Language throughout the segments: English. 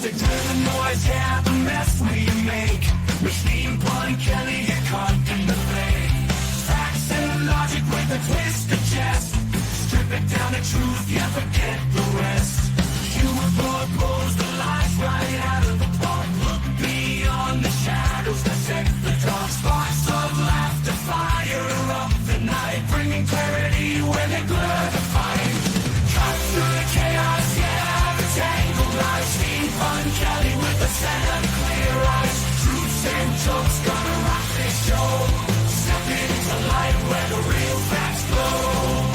Sick to the noise, yeah, the mess we make. Machine Pun Kelly get caught in the fray. Facts and logic with a twist of chest. Strip it down to truth, yeah, forget the rest. Humor pulls the lies right out of the park. Look beyond the shadows that set the dark. Sparks of laughter fire up the night, bringing clarity when they blur the fight. Cut through the chaos, yeah, the tangled lies. Steve Fun Kelly with a set of clear eyes. Truths and jokes gonna rock this show. Step into light where the real facts glow.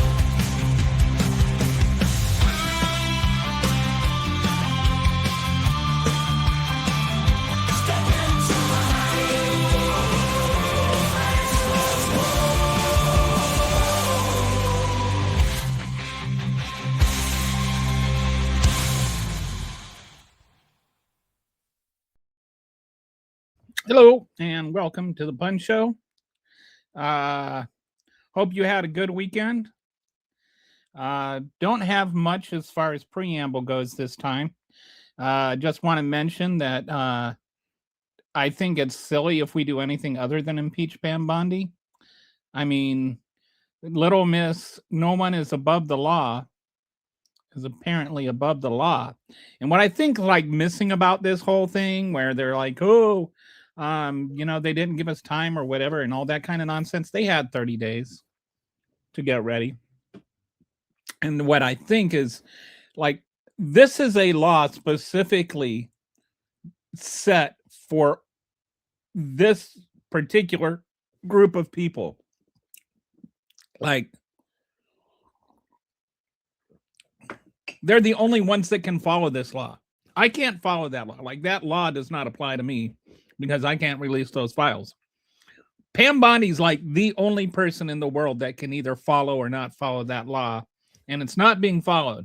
Hello and welcome to the Pun Show. Hope you had a good weekend. Don't have much as far as preamble goes this time. Just want to mention that I think it's silly if we do anything other than impeach Pam Bondi. I mean, Little Miss, no one is above the law, is apparently above the law. And what I think like missing about this whole thing, where they're like, oh, they didn't give us time or whatever and all that kind of nonsense. They had 30 days to get ready. And what I think is like, this is a law specifically set for this particular group of people. Like, they're the only ones that can follow this law. I can't follow that law. Like, that law does not apply to me because I can't release those files. Pam Bondi's like the only person in the world that can either follow or not follow that law, and it's not being followed.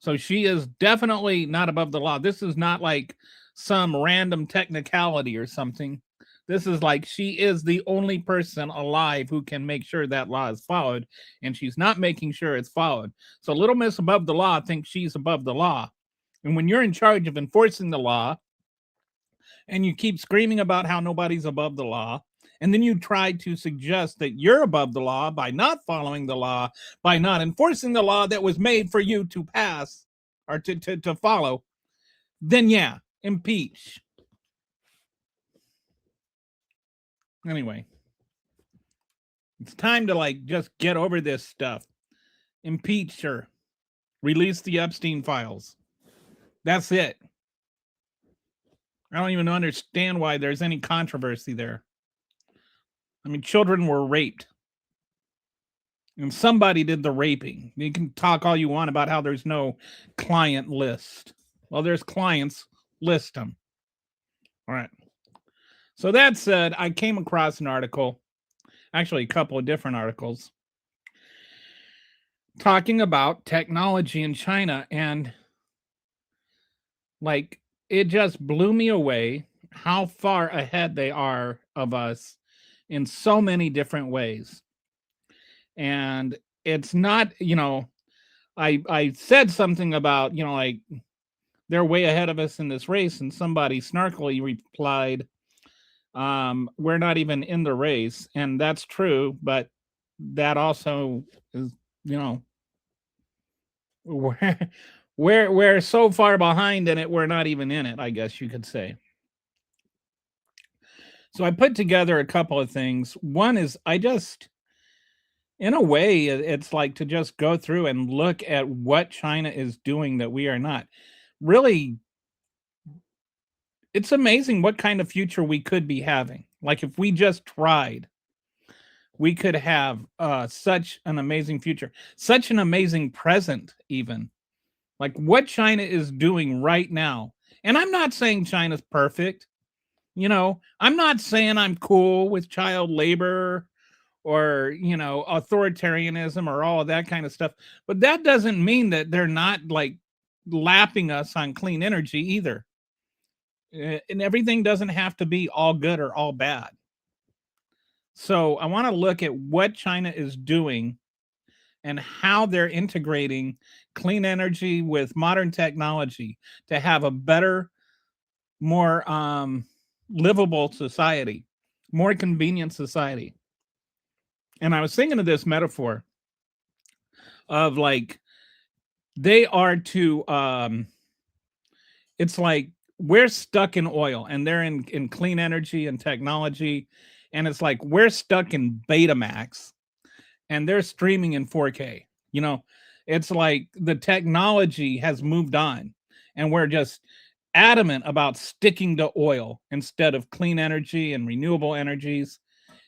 So she is definitely not above the law. This is not like some random technicality or something. This is like she is the only person alive who can make sure that law is followed, and she's not making sure it's followed. So Little Miss above the law thinks she's above the law. And when you're in charge of enforcing the law, and you keep screaming about how nobody's above the law, and then you try to suggest that you're above the law by not following the law, by not enforcing the law that was made for you to pass or to follow, then yeah, impeach. Anyway, it's time to like just get over this stuff. Impeach her. Release the Epstein files. That's it. I don't even understand why there's any controversy there. I mean, children were raped. And somebody did the raping. You can talk all you want about how there's no client list. Well, there's clients. List them. All right. So that said, I came across an article, actually a couple of different articles, talking about technology in China. And like, it just blew me away how far ahead they are of us in so many different ways. And it's not, I said something about, like they're way ahead of us in this race. And somebody snarkily replied, we're not even in the race. And that's true. But that also is, we're so far behind in it, we're not even in it, I guess you could say. So I put together a couple of things. One is in a way, it's like to just go through and look at what China is doing that we are not. Really, it's amazing what kind of future we could be having. Like if we just tried, we could have such an amazing future, such an amazing present even. Like what China is doing right now. And I'm not saying China's perfect. I'm not saying I'm cool with child labor or, authoritarianism or all of that kind of stuff. But that doesn't mean that they're not like lapping us on clean energy either. And everything doesn't have to be all good or all bad. So I want to look at what China is doing and how they're integrating clean energy with modern technology to have a better more livable society, more convenient society. And I was thinking of this metaphor of like they are to it's like we're stuck in oil and they're in clean energy and technology, and it's like we're stuck in Betamax and they're streaming in 4K. You know, it's like the technology has moved on and we're just adamant about sticking to oil instead of clean energy and renewable energies.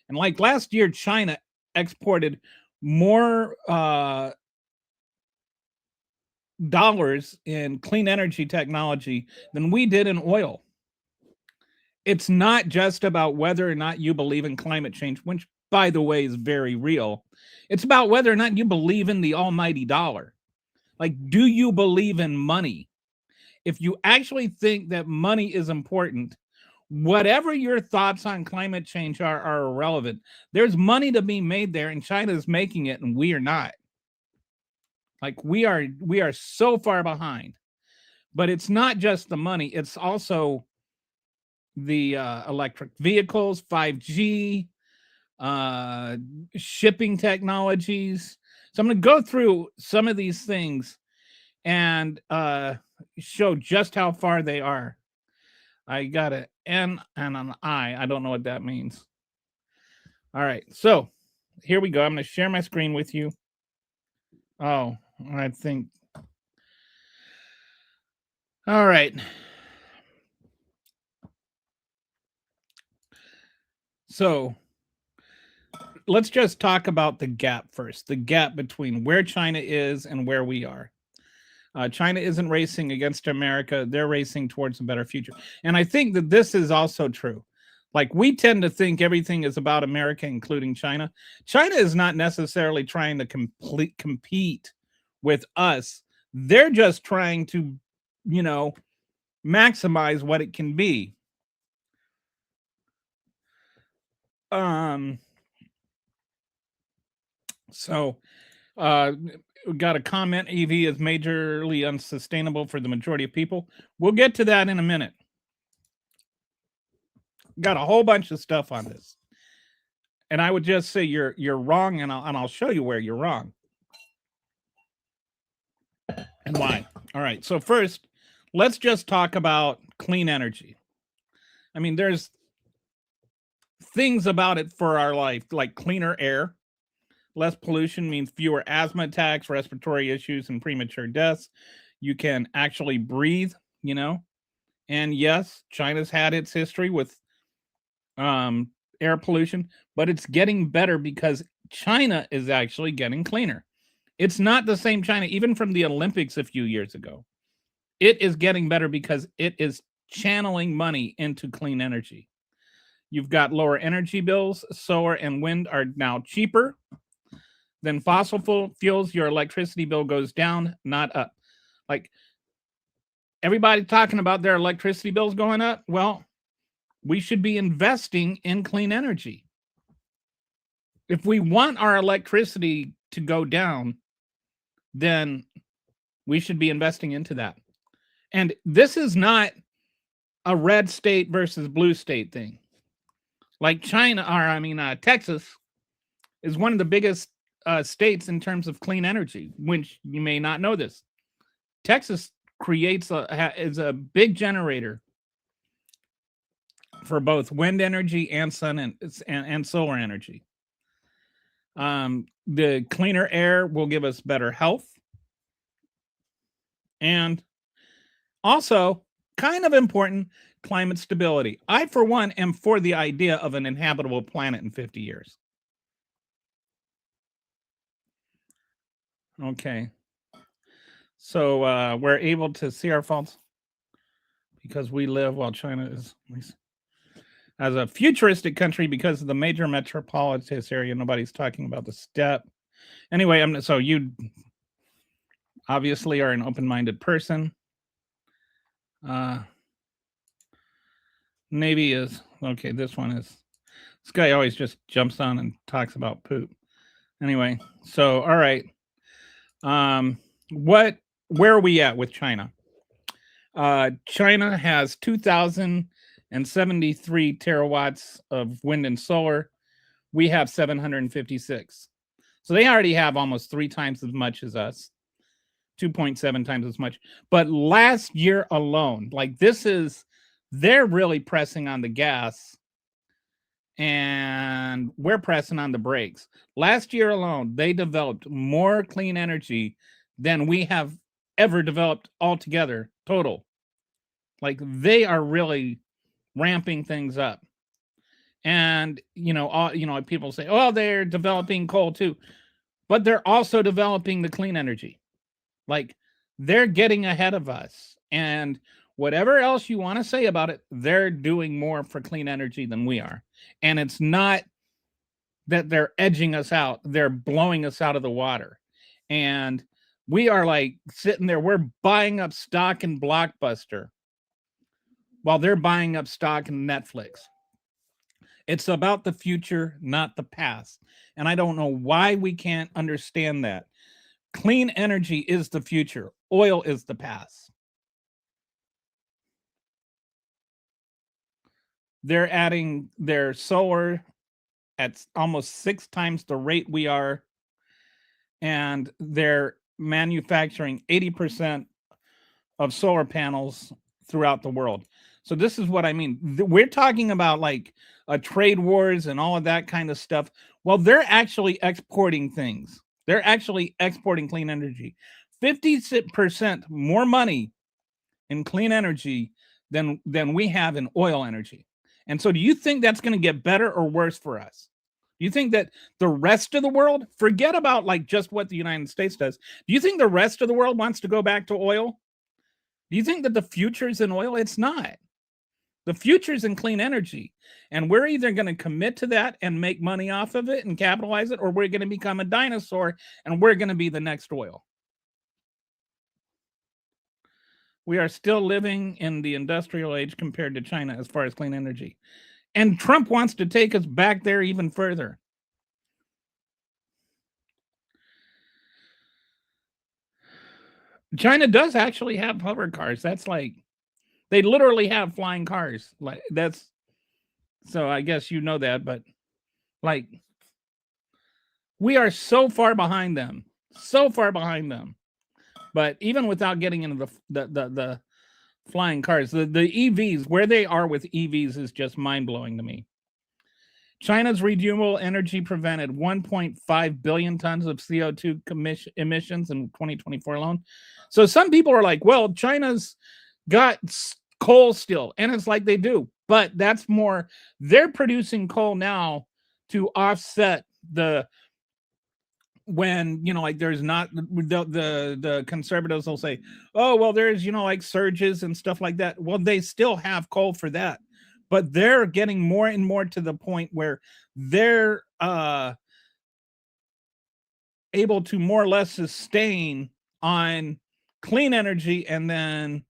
And like last year, China exported more dollars in clean energy technology than we did in oil. It's not just about whether or not you believe in climate change, which, by the way, is very real. It's about whether or not you believe in the almighty dollar. Like, do you believe in money? If you actually think that money is important, whatever your thoughts on climate change are irrelevant. There's money to be made there, and China is making it, and we are not. Like we are so far behind. But it's not just the money; it's also the electric vehicles, 5G, shipping technologies. So I'm going to go through some of these things and show just how far they are. I got an N and an I. I don't know what that means. All right. So here we go. I'm going to share my screen with you. Oh, I think. All right. So let's just talk about the gap first, the gap between where China is and where we are. China isn't racing against America. They're racing towards a better future. And I think that this is also true. Like we tend to think everything is about America, including China. China is not necessarily trying to compete with us. They're just trying to, maximize what it can be. So we got a comment, EV is majorly unsustainable for the majority of people. We'll get to that in a minute. Got a whole bunch of stuff on this. And I would just say you're wrong, and I'll show you where you're wrong. And why. All right. So first, let's just talk about clean energy. I mean, there's things about it for our life, like cleaner air. Less pollution means fewer asthma attacks, respiratory issues, and premature deaths. You can actually breathe, And yes, China's had its history with air pollution, but it's getting better because China is actually getting cleaner. It's not the same China, even from the Olympics a few years ago. It is getting better because it is channeling money into clean energy. You've got lower energy bills. Solar and wind are now cheaper than fossil fuels. Your electricity bill goes down, not up. Like everybody talking about their electricity bills going up. Well, we should be investing in clean energy. If we want our electricity to go down, then we should be investing into that. And this is not a red state versus blue state thing. Like Texas is one of the biggest states in terms of clean energy, which you may not know this. Texas is a big generator for both wind energy and sun and solar energy. The cleaner air will give us better health. And also, kind of important, climate stability. I, for one, am for the idea of an inhabitable planet in 50 years. Okay. So we're able to see our faults because we live while China is as a futuristic country because of the major metropolitan area. Nobody's talking about the steppe. Anyway, so you obviously are an open-minded person. Navy is okay. This one is. This guy always just jumps on and talks about poop. Anyway, so all right. Where are we at with China? China has 2,073 terawatts of wind and solar. We have 756. So they already have almost 3 times as much as us, 2.7 times as much. But last year alone, like they're really pressing on the gas and we're pressing on the brakes. Last year alone, they developed more clean energy than we have ever developed altogether, total. Like they are really ramping things up. And people say, "Oh, they're developing coal too," but they're also developing the clean energy. Like they're getting ahead of us. And whatever else you want to say about it, they're doing more for clean energy than we are. And it's not that they're edging us out, they're blowing us out of the water. And we are like sitting there, we're buying up stock in Blockbuster while they're buying up stock in Netflix. It's about the future, not the past. And I don't know why we can't understand that. Clean energy is the future. Oil is the past. They're adding their solar at almost 6 times the rate we are. And they're manufacturing 80% of solar panels throughout the world. So this is what I mean. We're talking about like trade wars and all of that kind of stuff. Well, they're actually exporting things. They're actually exporting clean energy. 50% more money in clean energy than we have in oil energy. And so do you think that's going to get better or worse for us? Do you think that the rest of the world, forget about like just what the United States does, do you think the rest of the world wants to go back to oil? Do you think that the future is in oil? It's not. The future is in clean energy. And we're either going to commit to that and make money off of it and capitalize it, or we're going to become a dinosaur and we're going to be the next oil. We are still living in the industrial age compared to China as far as clean energy. And Trump wants to take us back there even further. China does actually have hover cars. That's like, they literally have flying cars. Like that's, so I guess you know that, but like we are so far behind them, so far behind them. But even without getting into the flying cars, the EVs, where they are with EVs is just mind blowing to me. China's renewable energy prevented 1.5 billion tons of CO2 emissions in 2024 alone. So some people are like, well, China's got coal still. And it's like they do. But that's more, they're producing coal now to offset when like there's not the conservatives will say, oh well, there's like surges and stuff like that. Well, they still have coal for that, but they're getting more and more to the point where they're able to more or less sustain on clean energy, and then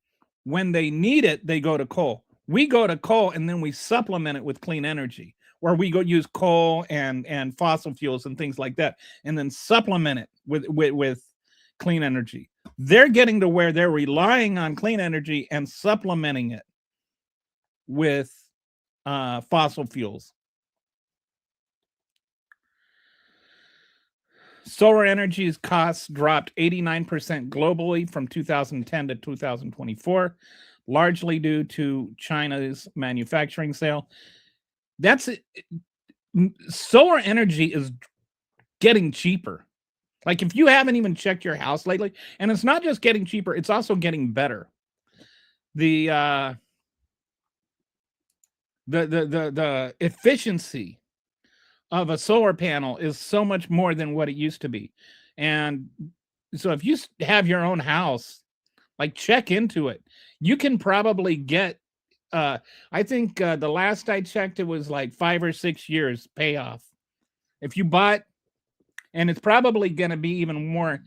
when they need it, they go to coal. We go to coal and then we supplement it with clean energy, where we go use coal and fossil fuels and things like that, and then supplement it with clean energy. They're getting to where they're relying on clean energy and supplementing it with fossil fuels. Solar energy's costs dropped 89% globally from 2010 to 2024, largely due to China's manufacturing sale. That's it. Solar energy is getting cheaper. Like if you haven't even checked your house lately, and it's not just getting cheaper, it's also getting better. The efficiency of a solar panel is so much more than what it used to be. And so if you have your own house, like check into it. You can probably get I think the last I checked, it was like 5 or 6 years payoff. If you bought, and it's probably going to be even more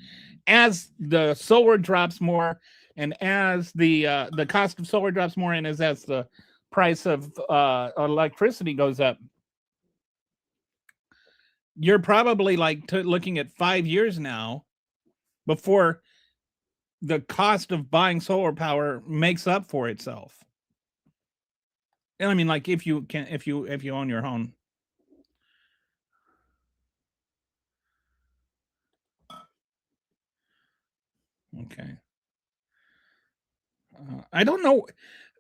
as the solar drops more, and as the cost of solar drops more, and as the price of electricity goes up. You're probably like looking at 5 years now before the cost of buying solar power makes up for itself. And I mean, like if you own your home. Okay. I don't know.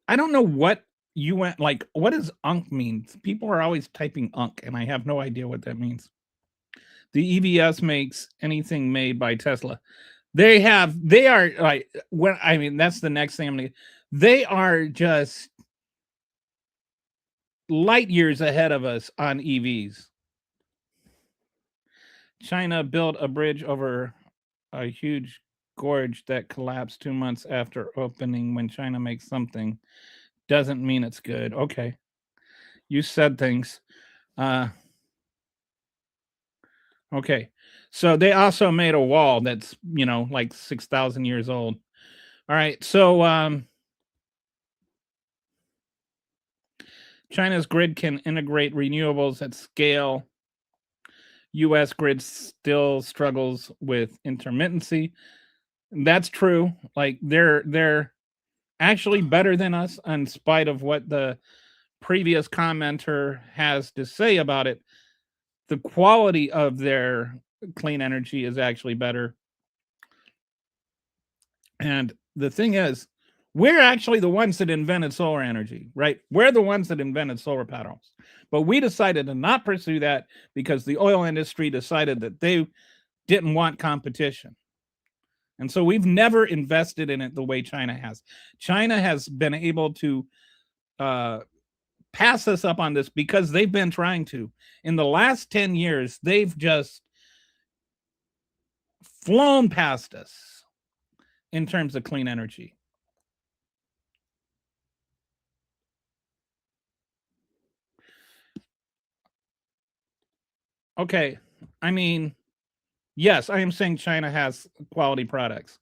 I don't know what you went like. What does UNC mean? People are always typing UNC, and I have no idea what that means. The EVS makes anything made by Tesla. They are like when I mean that's the next thing I'm gonna. They are just light years ahead of us on EVs. China built a bridge over a huge gorge that collapsed 2 months after opening. When China makes something, doesn't mean it's good. Okay. You said things. Okay. So they also made a wall that's, like 6,000 years old. All right. So China's grid can integrate renewables at scale. US grid still struggles with intermittency. That's true. Like they're actually better than us in spite of what the previous commenter has to say about it. The quality of their clean energy is actually better. And the thing is, we're actually the ones that invented solar energy, right? We're the ones that invented solar panels. But we decided to not pursue that because the oil industry decided that they didn't want competition. And so we've never invested in it the way China has. China has been able to pass us up on this because they've been trying to. In the last 10 years, they've just flown past us in terms of clean energy. Okay, I mean, yes, I am saying China has quality products.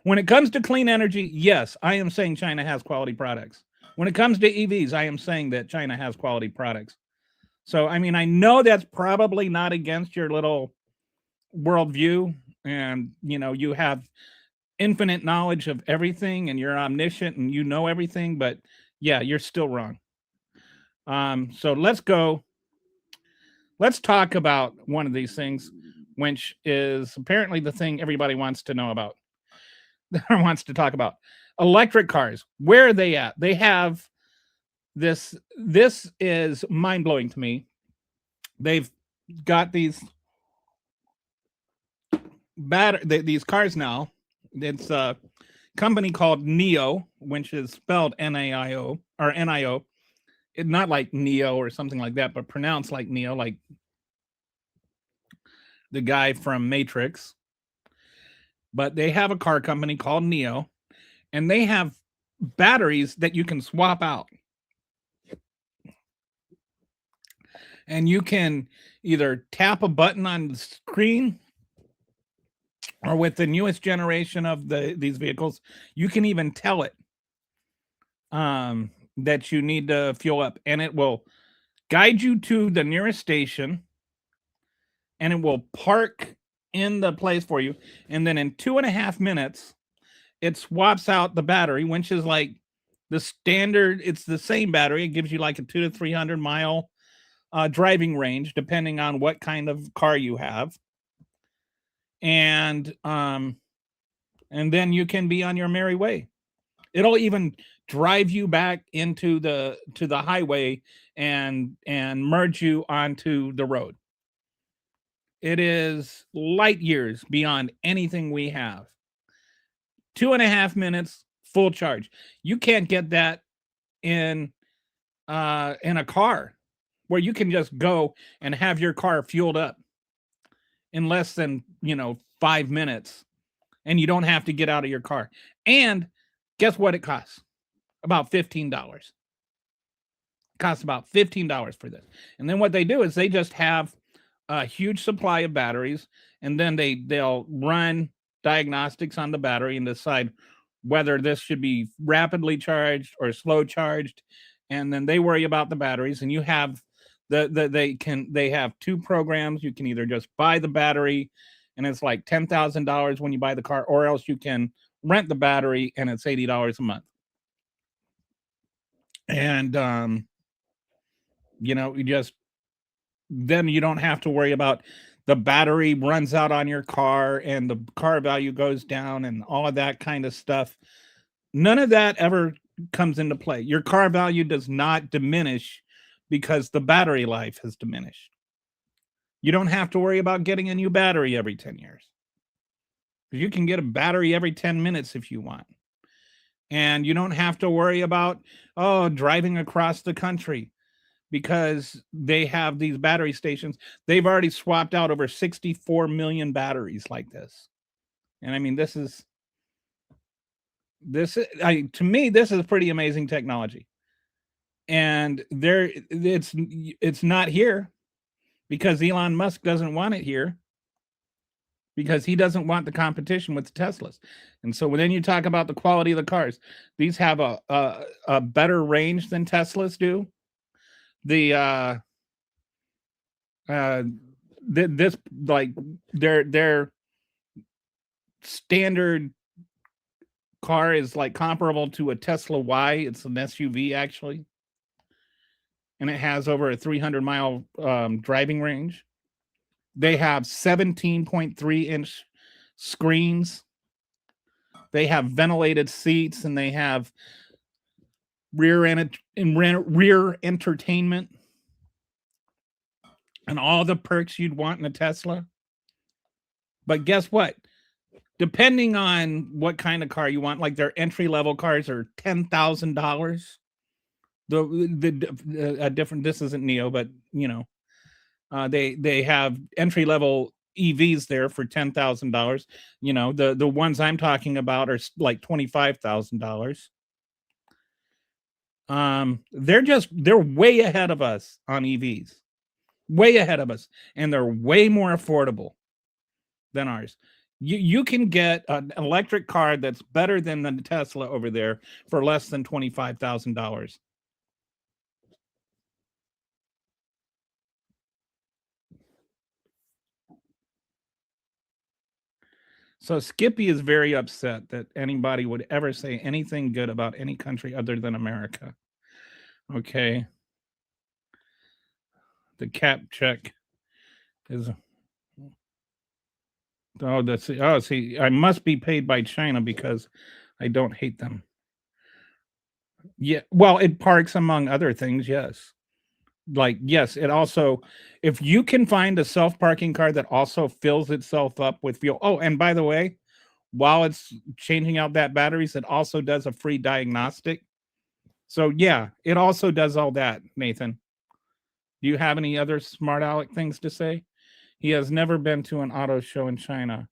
When it comes to clean energy, yes, I am saying China has quality products. When it comes to EVs, I am saying that China has quality products. So, I mean, I know that's probably not against your little worldview, and you have infinite knowledge of everything, and you're omniscient, and you know everything. But yeah, you're still wrong. So let's go. Let's talk about one of these things, which is apparently the thing everybody wants to know about. Wants to talk about electric cars. Where are they at? They have this. This is mind blowing to me. They've got these these cars now. It's a company called NIO, which is spelled NAIO or NIO. It's not like Neo or something like that, but pronounced like Neo, like the guy from Matrix. But they have a car company called NIO, and they have batteries that you can swap out. And you can either tap a button on the screen, or with the newest generation of these vehicles, you can even tell it that you need to fuel up, and it will guide you to the nearest station, and it will park in the place for you. And then in 2.5 minutes, it swaps out the battery, which is like the standard. It's the same battery. It gives you like a 200 to 300 mile driving range, depending on what kind of car you have. And then you can be on your merry way. It'll even drive you back into the highway and merge you onto the road. It is light years beyond anything we have. 2.5 minutes, full charge. You can't get that in a car, where you can just go and have your car fueled up in less than 5 minutes, and you don't have to get out of your car. And guess what it costs? About $15. It costs about $15 for this. And then what they do is they just have a huge supply of batteries, and then they'll run diagnostics on the battery and decide whether this should be rapidly charged or slow charged, and then they worry about the batteries. And you have they have two programs. You can either just buy the battery and it's like $10,000 when you buy the car, or else you can rent the battery and it's $80 a month. And you just then you don't have to worry about the battery runs out on your car and the car value goes down and all of that kind of stuff. None of that ever comes into play. Your car value does not diminish because the battery life has diminished. You don't have to worry about getting a new battery every 10 years. You can get a battery every 10 minutes if you want. And you don't have to worry about, driving across the country because they have these battery stations. They've already swapped out over 64 million batteries like this. And I mean, to me, this is pretty amazing technology. And it's not here because Elon Musk doesn't want it here because he doesn't want the competition with the Teslas. And so then you talk about the quality of the cars. These have a better range than Teslas do. This like their standard car is like comparable to a Tesla Y. It's an SUV actually, and it has over a 300-mile driving range. They have 17.3-inch screens. They have ventilated seats, and they have rear entertainment and all the perks you'd want in a Tesla. But guess what? Depending on what kind of car you want, like their entry-level cars are $10,000. Different. This isn't NIO, but they have entry-level EVs there for $10,000. The ones I'm talking about are like $25,000. They're way ahead of us on EVs, way ahead of us, and they're way more affordable than ours. You can get an electric car that's better than the Tesla over there for less than $25,000. So Skippy is very upset that anybody would ever say anything good about any country other than America. Okay. The cap check is see, I must be paid by China because I don't hate them. Yeah, well, it parks among other things, yes. Like, yes, it also, if you can find a self-parking car that also fills itself up with fuel. Oh, and by the way, while it's changing out that batteries, it also does a free diagnostic. So yeah, it also does all that, Nathan. Do you have any other smart aleck things to say? He has never been to an auto show in China.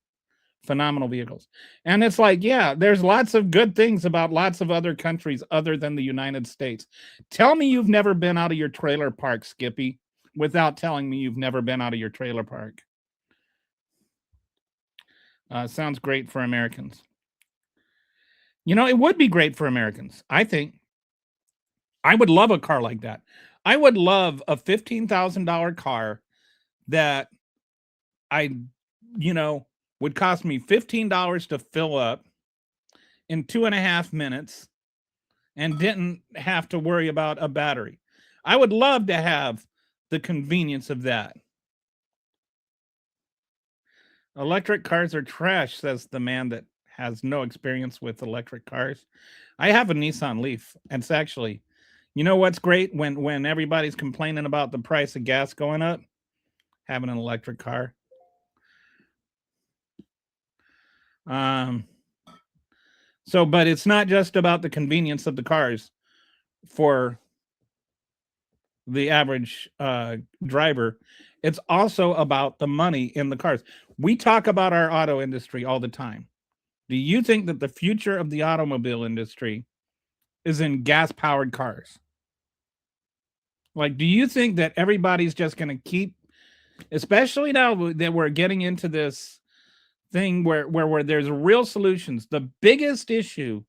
Phenomenal vehicles. And it's like, yeah, there's lots of good things about lots of other countries other than the United States. Tell me you've never been out of your trailer park, Skippy, without telling me you've never been out of your trailer park. Sounds great for Americans. It would be great for Americans. I think I would love a car like that. I would love a $15,000 car that would cost me $15 to fill up in 2.5 minutes and didn't have to worry about a battery. I would love to have the convenience of that. Electric cars are trash, says the man that has no experience with electric cars. I have a Nissan Leaf. And it's actually, what's great when everybody's complaining about the price of gas going up? Having an electric car. But it's not just about the convenience of the cars for the average driver. It's also about the money in the cars. We talk about our auto industry all the time. Do you think that the future of the automobile industry is in gas-powered cars? Like, do you think that everybody's just going to keep, especially now that we're getting into this thing where there's real solutions? The biggest issue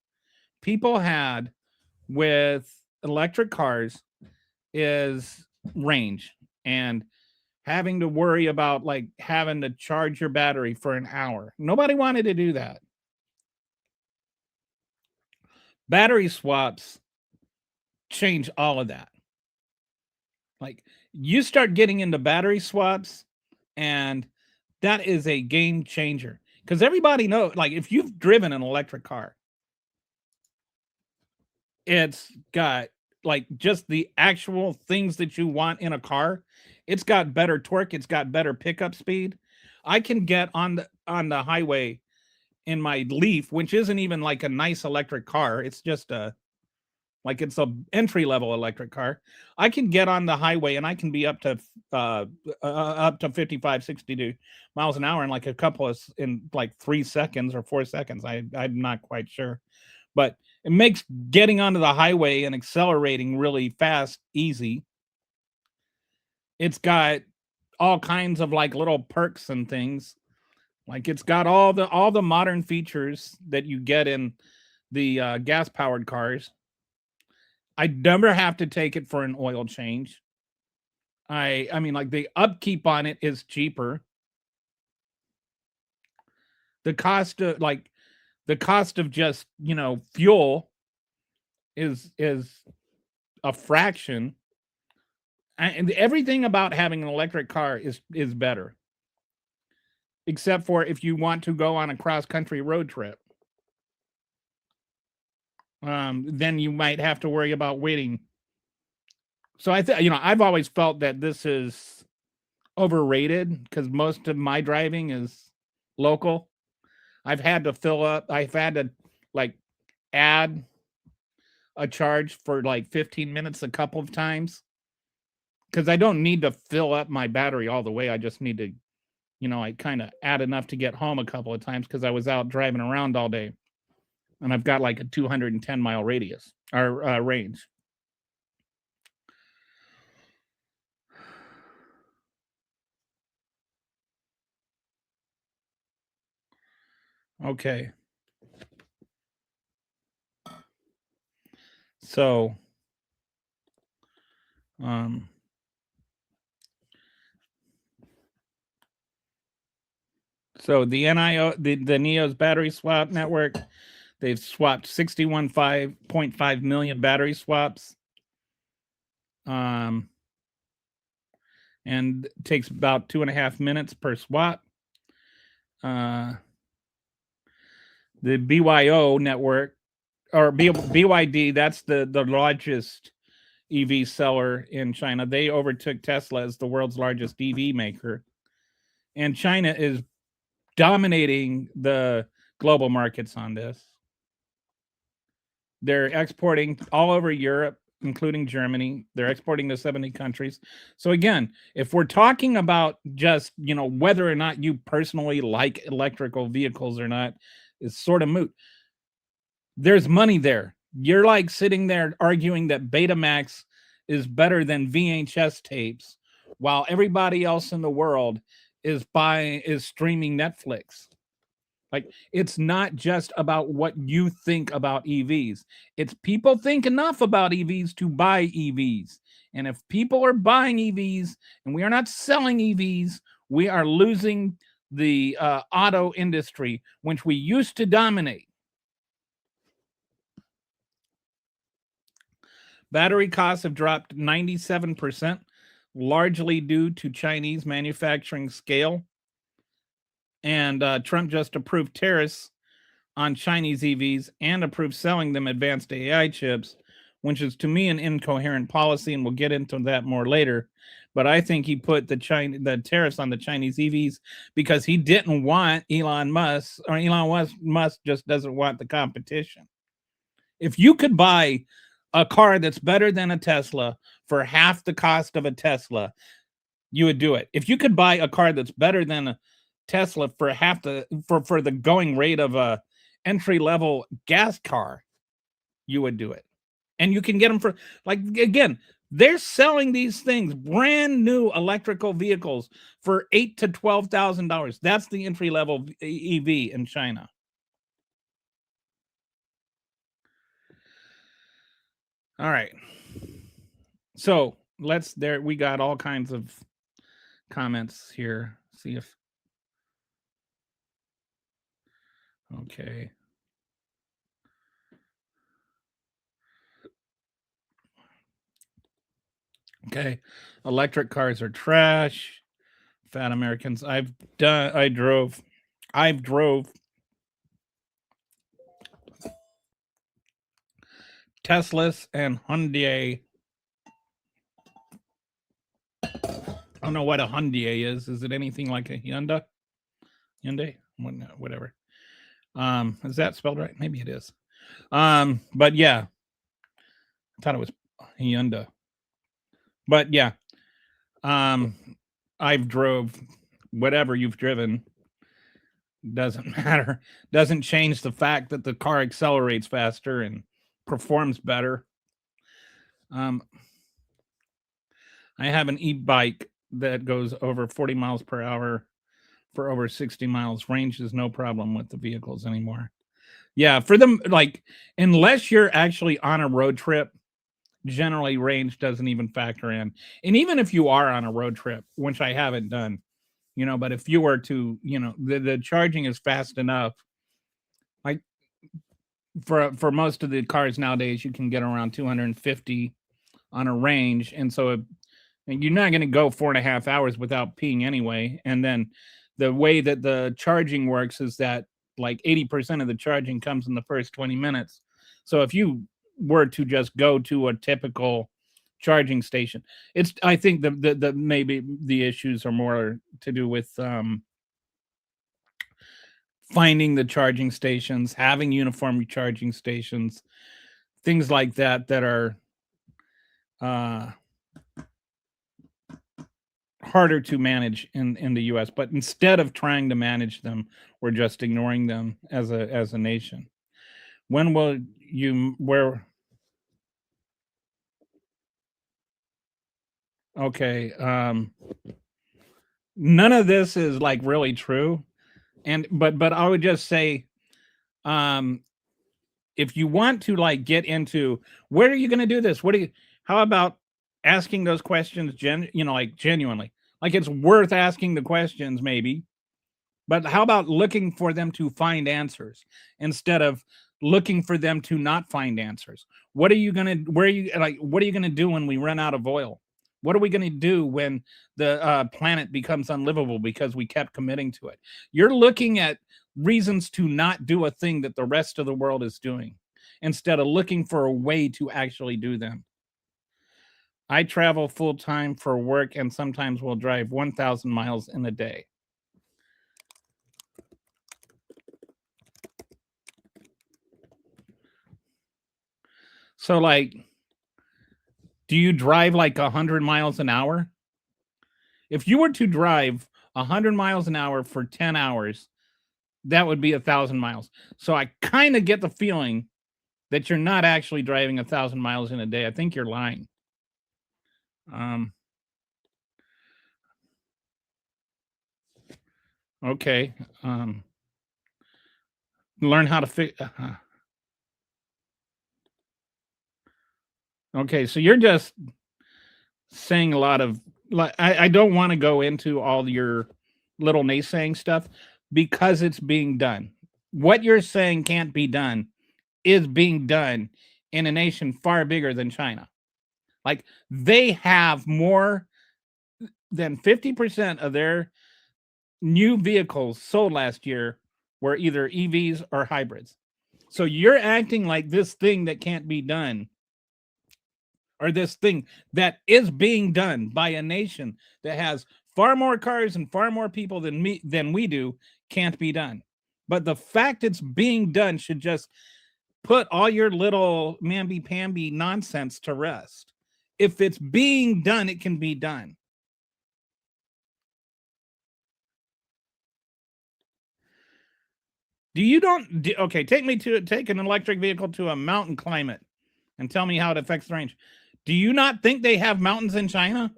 people had with electric cars is range. And having to worry about like having to charge your battery for an hour. Nobody wanted to do that. Battery swaps change all of that. Like you start getting into battery swaps, and that is a game changer because everybody knows, like, if you've driven an electric car, it's got like just the actual things that you want in a car. It's got better torque, it's got better pickup speed. I can get on the highway in my Leaf, which isn't even like a nice electric car. It's just a like it's a entry level electric car. I can get on the highway and I can be up to 55, 62 miles an hour in like a couple of in like 3 seconds or 4 seconds. I'm not quite sure. But it makes getting onto the highway and accelerating really fast easy. It's got all kinds of like little perks and things. Like it's got all the modern features that you get in the gas powered cars. I never have to take it for an oil change. I mean, like, the upkeep on it is cheaper. The cost of just, fuel is a fraction. And everything about having an electric car is better. Except for if you want to go on a cross country road trip. Then you might have to worry about waiting. So I've always felt that this is overrated because most of my driving is local. I've had to like add a charge for like 15 minutes a couple of times because I don't need to fill up my battery all the way. I just need to, I kind of add enough to get home a couple of times because I was out driving around all day. And I've got like a 210-mile radius or range. Okay. So, the NIO, the NIO's battery swap network, they've swapped 61.5 million battery swaps. And it takes about 2.5 minutes per swap. The BYO network, or BYD, that's the largest EV seller in China. They overtook Tesla as the world's largest EV maker. And China is dominating the global markets on this. They're exporting all over Europe, including Germany. They're exporting to 70 countries. So again, if we're talking about just, whether or not you personally like electrical vehicles or not, is sort of moot. There's money there. You're like sitting there arguing that Betamax is better than VHS tapes while everybody else in the world is streaming Netflix. Like, it's not just about what you think about EVs. It's people think enough about EVs to buy EVs. And if people are buying EVs and we are not selling EVs, we are losing the auto industry, which we used to dominate. Battery costs have dropped 97%, largely due to Chinese manufacturing scale. And Trump just approved tariffs on Chinese EVs and approved selling them advanced AI chips, which is to me an incoherent policy, and we'll get into that more later. But I think he put the tariffs on the Chinese EVs because he didn't want Elon Musk just doesn't want the competition. If you could buy a car that's better than a Tesla for half the cost of a Tesla, you would do it. If you could buy a car that's better than a Tesla for half for the going rate of a entry level gas car, you would do it. And you can get them for, like, again, they're selling these things, brand new electrical vehicles, for $8,000 to $12,000. That's the entry level EV in China. All right. So we got all kinds of comments here. See if okay. Okay. Electric cars are trash. Fat Americans. I've drove Teslas and Hyundai. I don't know what a Hyundai is. Is it anything like a Hyundai? Hyundai? Whatever. Is that spelled right? Maybe it is. But yeah, I thought it was Hyundai. But yeah, I've drove whatever you've driven. Doesn't matter. Doesn't change the fact that the car accelerates faster and performs better. I have an e-bike that goes over 40 miles per hour for over 60 miles. Range is no problem with the vehicles anymore. Yeah, for them, like, unless you're actually on a road trip, generally range doesn't even factor in. And even if you are on a road trip, which I haven't done, but if you were to, the charging is fast enough. Like for most of the cars nowadays, you can get around 250 on a range. And so and you're not going to go 4.5 hours without peeing anyway. And then the way that the charging works is that like 80% of the charging comes in the first 20 minutes. So if you were to just go to a typical charging station, I think the maybe the issues are more to do with finding the charging stations, having uniform charging stations, things like that are harder to manage in the US. But instead of trying to manage them, we're just ignoring them as a nation. When will you where okay, none of this is like really true. And but I would just say if you want to like get into where are you going to do this? How about asking those questions like genuinely? Like it's worth asking the questions maybe. But how about looking for them to find answers instead of looking for them to not find answers? What are you going to do when we run out of oil? What are we going to do when the planet becomes unlivable because we kept committing to it? You're looking at reasons to not do a thing that the rest of the world is doing instead of looking for a way to actually do them. I travel full time for work and sometimes will drive 1,000 miles in a day. So, like, do you drive like 100 miles an hour? If you were to drive 100 miles an hour for 10 hours, that would be 1,000 miles. So I kind of get the feeling that you're not actually driving 1,000 miles in a day. I think you're lying. Okay. Learn how to fix. Okay, so you're just saying a lot of like I don't want to go into all your little naysaying stuff because it's being done. What you're saying can't be done is being done in a nation far bigger than China. Like they have more than 50% of their new vehicles sold last year were either EVs or hybrids. So you're acting like this thing that can't be done or this thing that is being done by a nation that has far more cars and far more people than we do can't be done. But the fact it's being done should just put all your little mamby-pamby nonsense to rest. If it's being done, it can be done. Okay, take an electric vehicle to a mountain climate and tell me how it affects the range. Do you not think they have mountains in China?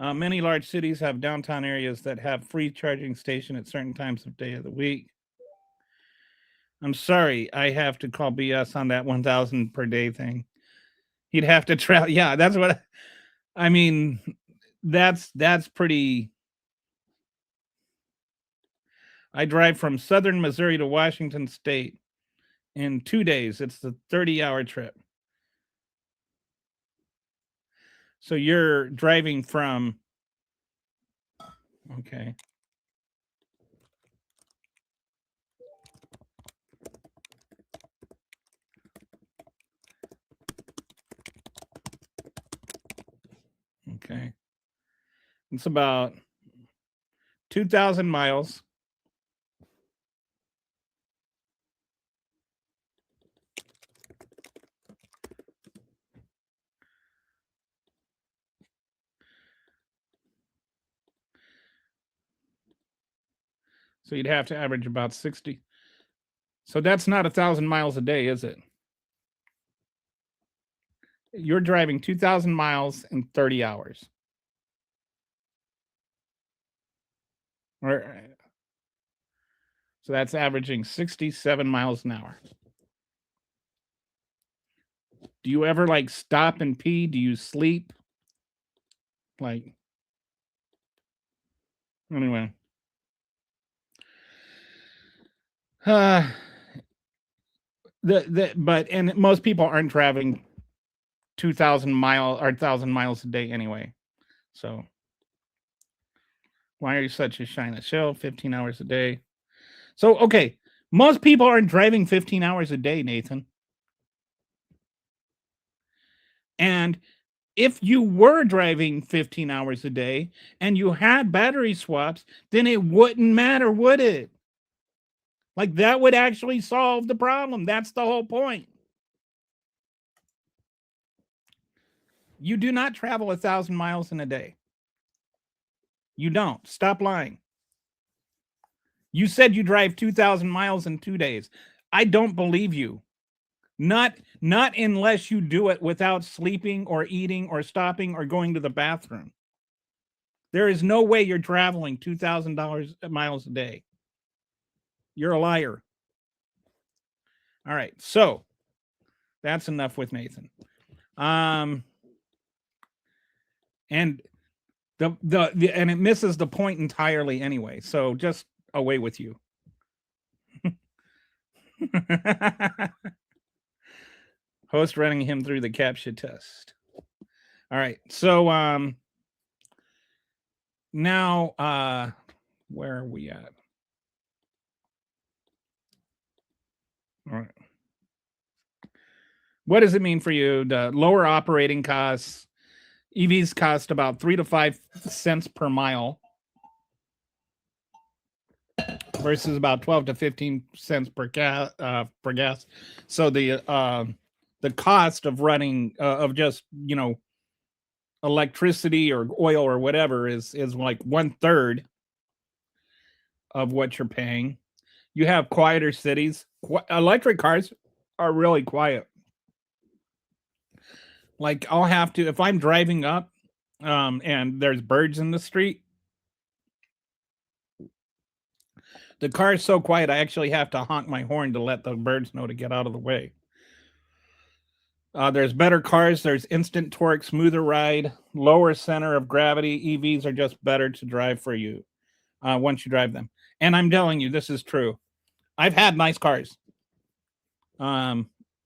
Many large cities have downtown areas that have free charging station at certain times of day of the week. I'm sorry, I have to call BS on that 1,000 per day thing. He'd have to travel. Yeah, that's what I mean, that's pretty. I drive from southern Missouri to Washington State in 2 days. It's the 30-hour trip. So you're driving from okay. Okay. It's about 2,000 miles. So you'd have to average about 60. So that's not 1,000 miles a day, is it? You're driving 2,000 miles in 30 hours. Or, so that's averaging 67 miles an hour. Do you ever like stop and pee? Do you sleep? Like, anyway. Uh, and most people aren't traveling 2,000 miles or 1,000 miles a day anyway. So why are you such a China shill? 15 hours a day. So, okay. Most people aren't driving 15 hours a day, Nathan. And if you were driving 15 hours a day and you had battery swaps, then it wouldn't matter, would it? Like that would actually solve the problem. That's the whole point. You do not travel 1,000 miles in a day. You don't. Stop lying. You said you drive 2,000 miles in 2 days. I don't believe you. Not unless you do it without sleeping or eating or stopping or going to the bathroom. There is no way you're traveling 2,000 miles a day. You're a liar. All right. So that's enough with Nathan. And and it misses the point entirely anyway. So just away with you. Host running him through the CAPTCHA test. All right. So now where are we at? All right. What does it mean for you? The lower operating costs. EVs cost about 3 to 5 cents per mile versus about 12 to 15 cents per gas. So the cost of running of just electricity or oil or whatever is like 1/3 of what you're paying. You have quieter cities. Electric cars are really quiet. Like I'll have to, if I'm driving up and there's birds in the street, the car is so quiet I actually have to honk my horn to let the birds know to get out of the way. There's better cars. There's instant torque, smoother ride, lower center of gravity. EVs are just better to drive for you once you drive them. And I'm telling you, this is true. I've had nice cars.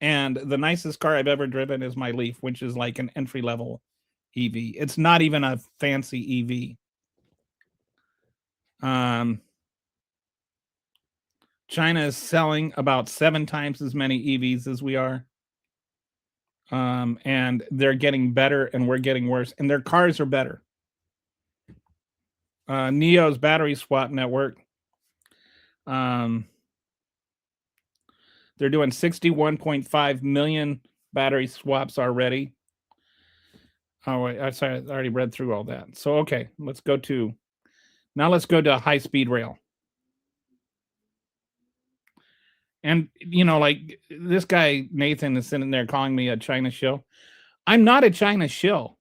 And the nicest car I've ever driven is my Leaf, which is like an entry-level EV. It's not even a fancy EV. China is selling about 7 times as many EVs as we are. And they're getting better and we're getting worse. And their cars are better. NIO's battery swap network. They're doing 61.5 million battery swaps already. Oh, wait, I already read through all that. So, okay, let's go to high-speed rail. And, like this guy, Nathan, is sitting there calling me a China shill. I'm not a China shill.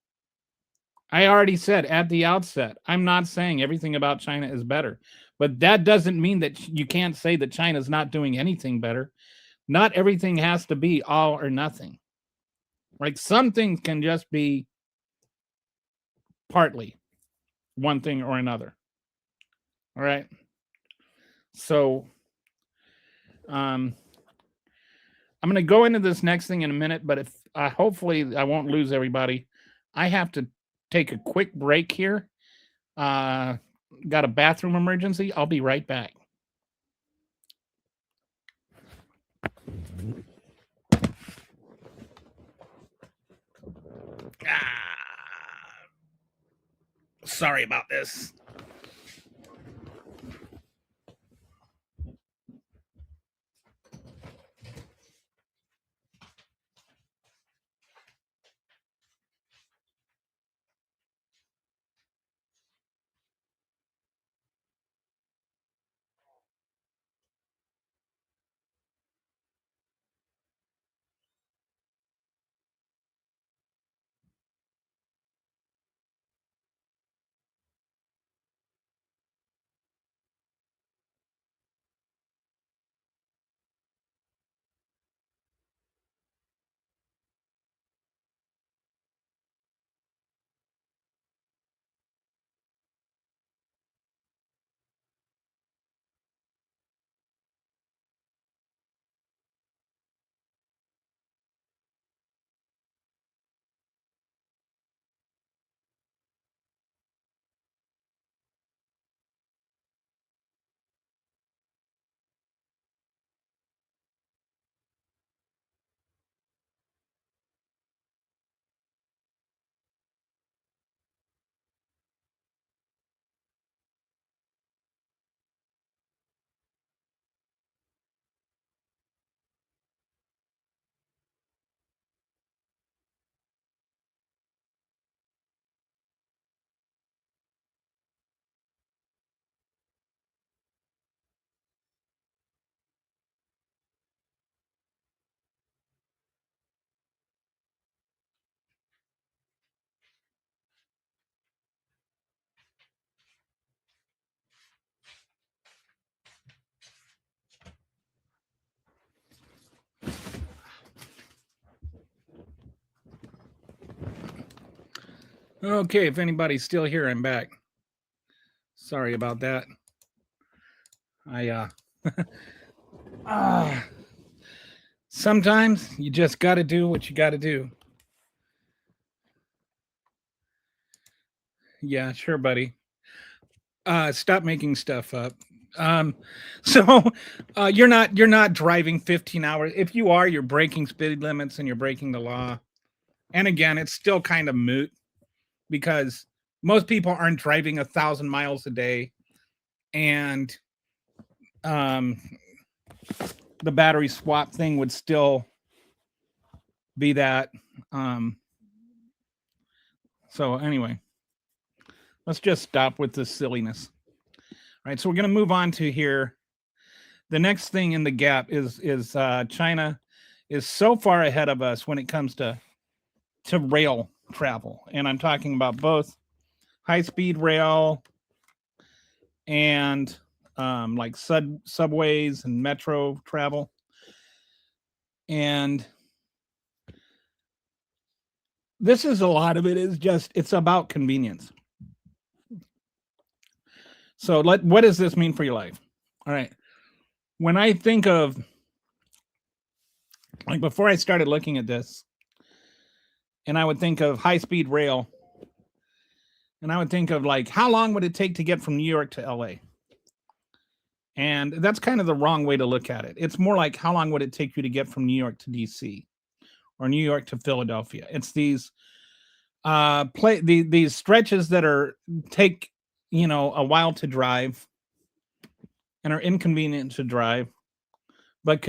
I already said at the outset, I'm not saying everything about China is better. But that doesn't mean that you can't say that China's not doing anything better. Not everything has to be all or nothing. Like some things can just be partly one thing or another. All right. So I'm going to go into this next thing in a minute, but if hopefully I won't lose everybody. I have to take a quick break here. Got a bathroom emergency. I'll be right back. Sorry about this. Okay, if anybody's still here, I'm back. Sorry about that. I sometimes you just got to do what you got to do. Yeah, sure, buddy. Stop making stuff up. So you're not driving 15 hours. If you are, you're breaking speed limits and you're breaking the law. And again, it's still kind of moot because most people aren't driving 1,000 miles a day, and the battery swap thing would still be that. So anyway, let's just stop with this silliness. All right, so we're going to move on to here. The next thing in the gap is China is so far ahead of us when it comes to rail travel, and I'm talking about both high-speed rail and like subways and metro travel. And this is a lot of it is just it's about convenience. So what does this mean for your life? All right. When I think of, like, before I started looking at this, and I would think of high-speed rail, and I would think of, like, how long would it take to get from New York to LA? And that's kind of the wrong way to look at it. It's more like, how long would it take you to get from New York to DC or New York to Philadelphia? It's these these stretches that take, you know, a while to drive and are inconvenient to drive, but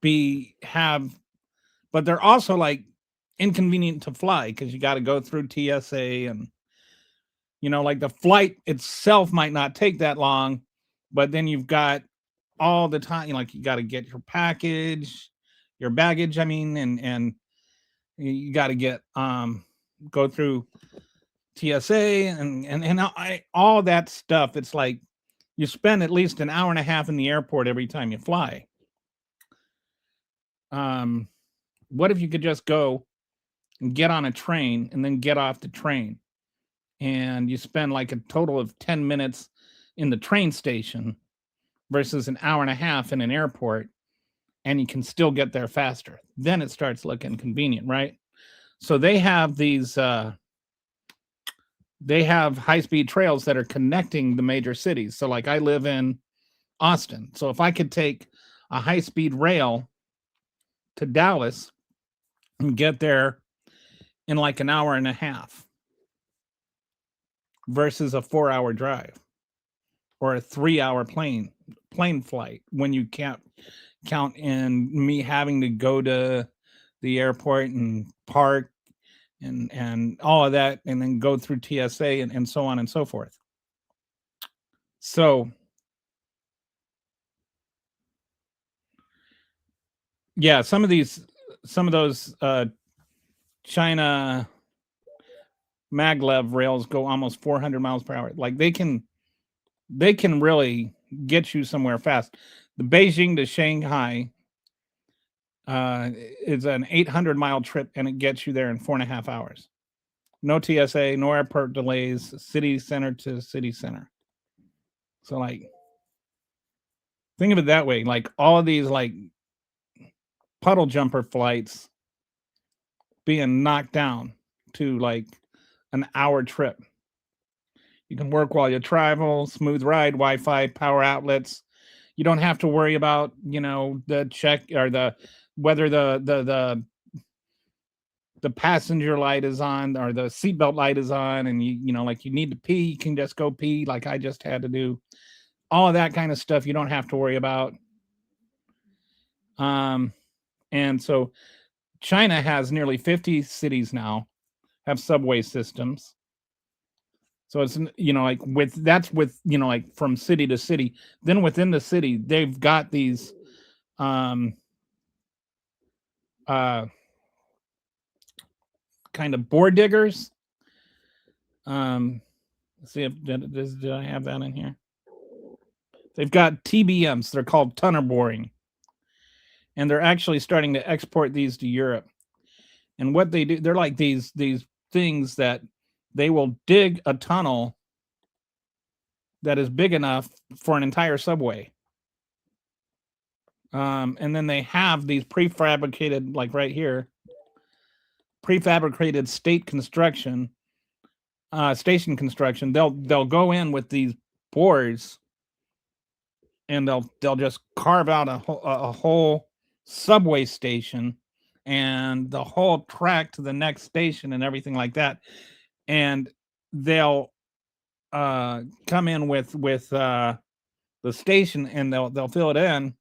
but they're also like inconvenient to fly because you got to go through TSA, and you know, like the flight itself might not take that long, but then you've got all the time, like you got to get your baggage, I mean, and you got to get go through TSA and all that stuff. It's like you spend at least an hour and a half in the airport every time you fly. What if you could just go and get on a train and then get off the train and you spend like a total of 10 minutes in the train station versus an hour and a half in an airport, and you can still get there faster. Then it starts looking convenient, right? So they have these they have high-speed trails that are connecting the major cities. So like I live in Austin. So if I could take a high-speed rail to Dallas and get there in like an hour and a half versus a 4-hour drive or a 3-hour plane flight, when you can't count in me having to go to the airport and park and all of that, and then go through TSA and so on and so forth. So yeah, some of those China maglev rails go almost 400 miles per hour. Like they can really get you somewhere fast. The Beijing to Shanghai is an 800-mile trip, and it gets you there in 4.5 hours. No TSA, no airport delays, city center to city center. So like, think of it that way. Like all of these like puddle jumper flights being knocked down to like an hour trip. You can work while you travel, smooth ride, Wi-Fi, power outlets. You don't have to worry about, the check or the whether the passenger light is on or the seatbelt light is on, and like you need to pee, you can just go pee like I just had to do. All of that kind of stuff you don't have to worry about. And so China has nearly 50 cities now have subway systems. So it's, like like from city to city. Then within the city, they've got these kind of board diggers. Let's see if did I have that in here? They've got TBMs. They're called tunnel boring, and they're actually starting to export these to Europe. And what they do, they're like these things that they will dig a tunnel that is big enough for an entire subway. And then they have these prefabricated, like right here, prefabricated station construction. They'll go in with these boards, and they'll just carve out a whole subway station and the whole track to the next station and everything like that. And they'll come in with the station, and they'll fill it in,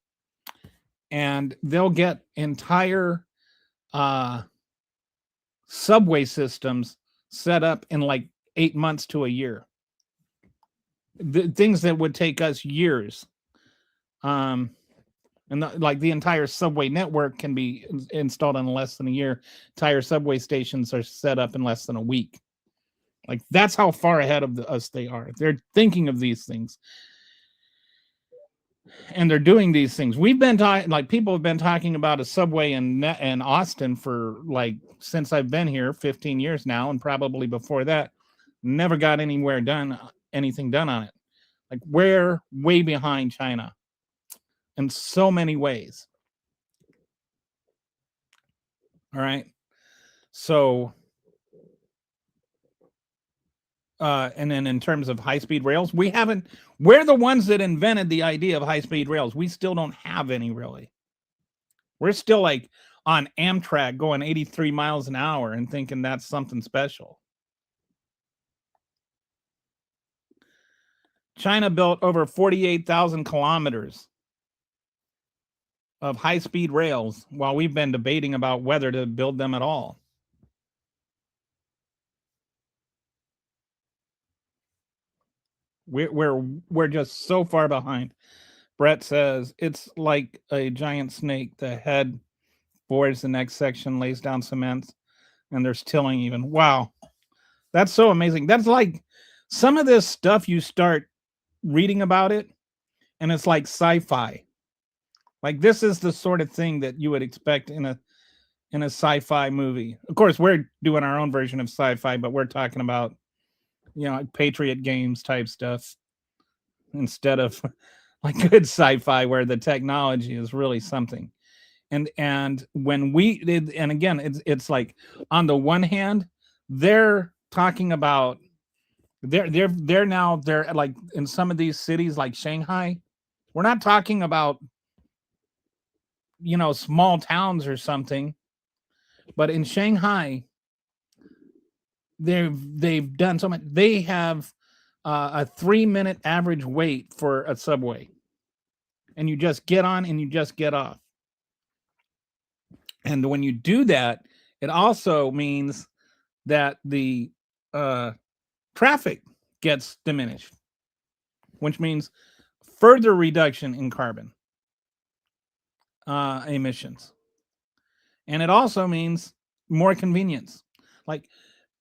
and they'll get entire subway systems set up in like 8 months to a year. The things that would take us years. And the entire subway network can be installed in less than a year. Entire subway stations are set up in less than a week. Like that's how far ahead of us they are. They're thinking of these things, and they're doing these things. We've been talking, like people have been talking about a subway in Austin for like since I've been here, 15 years now, and probably before that. Never got anything done on it. Like we're way behind China in so many ways. All right. So and then in terms of high-speed rails, we're the ones that invented the idea of high-speed rails. We still don't have any, really. We're still like on Amtrak going 83 miles an hour and thinking that's something special. China built over 48,000 kilometers of high-speed rails while we've been debating about whether to build them at all. We're just so far behind. Brett says it's like a giant snake. The head boards the next section, lays down cement, and there's tilling even. Wow. That's so amazing. That's like some of this stuff you start reading about it, and it's like sci-fi. Like this is the sort of thing that you would expect in a sci-fi movie. Of course, we're doing our own version of sci-fi, but we're talking about like Patriot Games type stuff instead of like good sci-fi where the technology is really something. And when we did, and again, it's like on the one hand, they're talking about they're like in some of these cities like Shanghai. We're not talking about small towns or something, but in Shanghai, they've done so much. They have a 3-minute average wait for a subway, and you just get on and you just get off. And when you do that, it also means that the traffic gets diminished, which means further reduction in carbon emissions. And it also means more convenience. Like,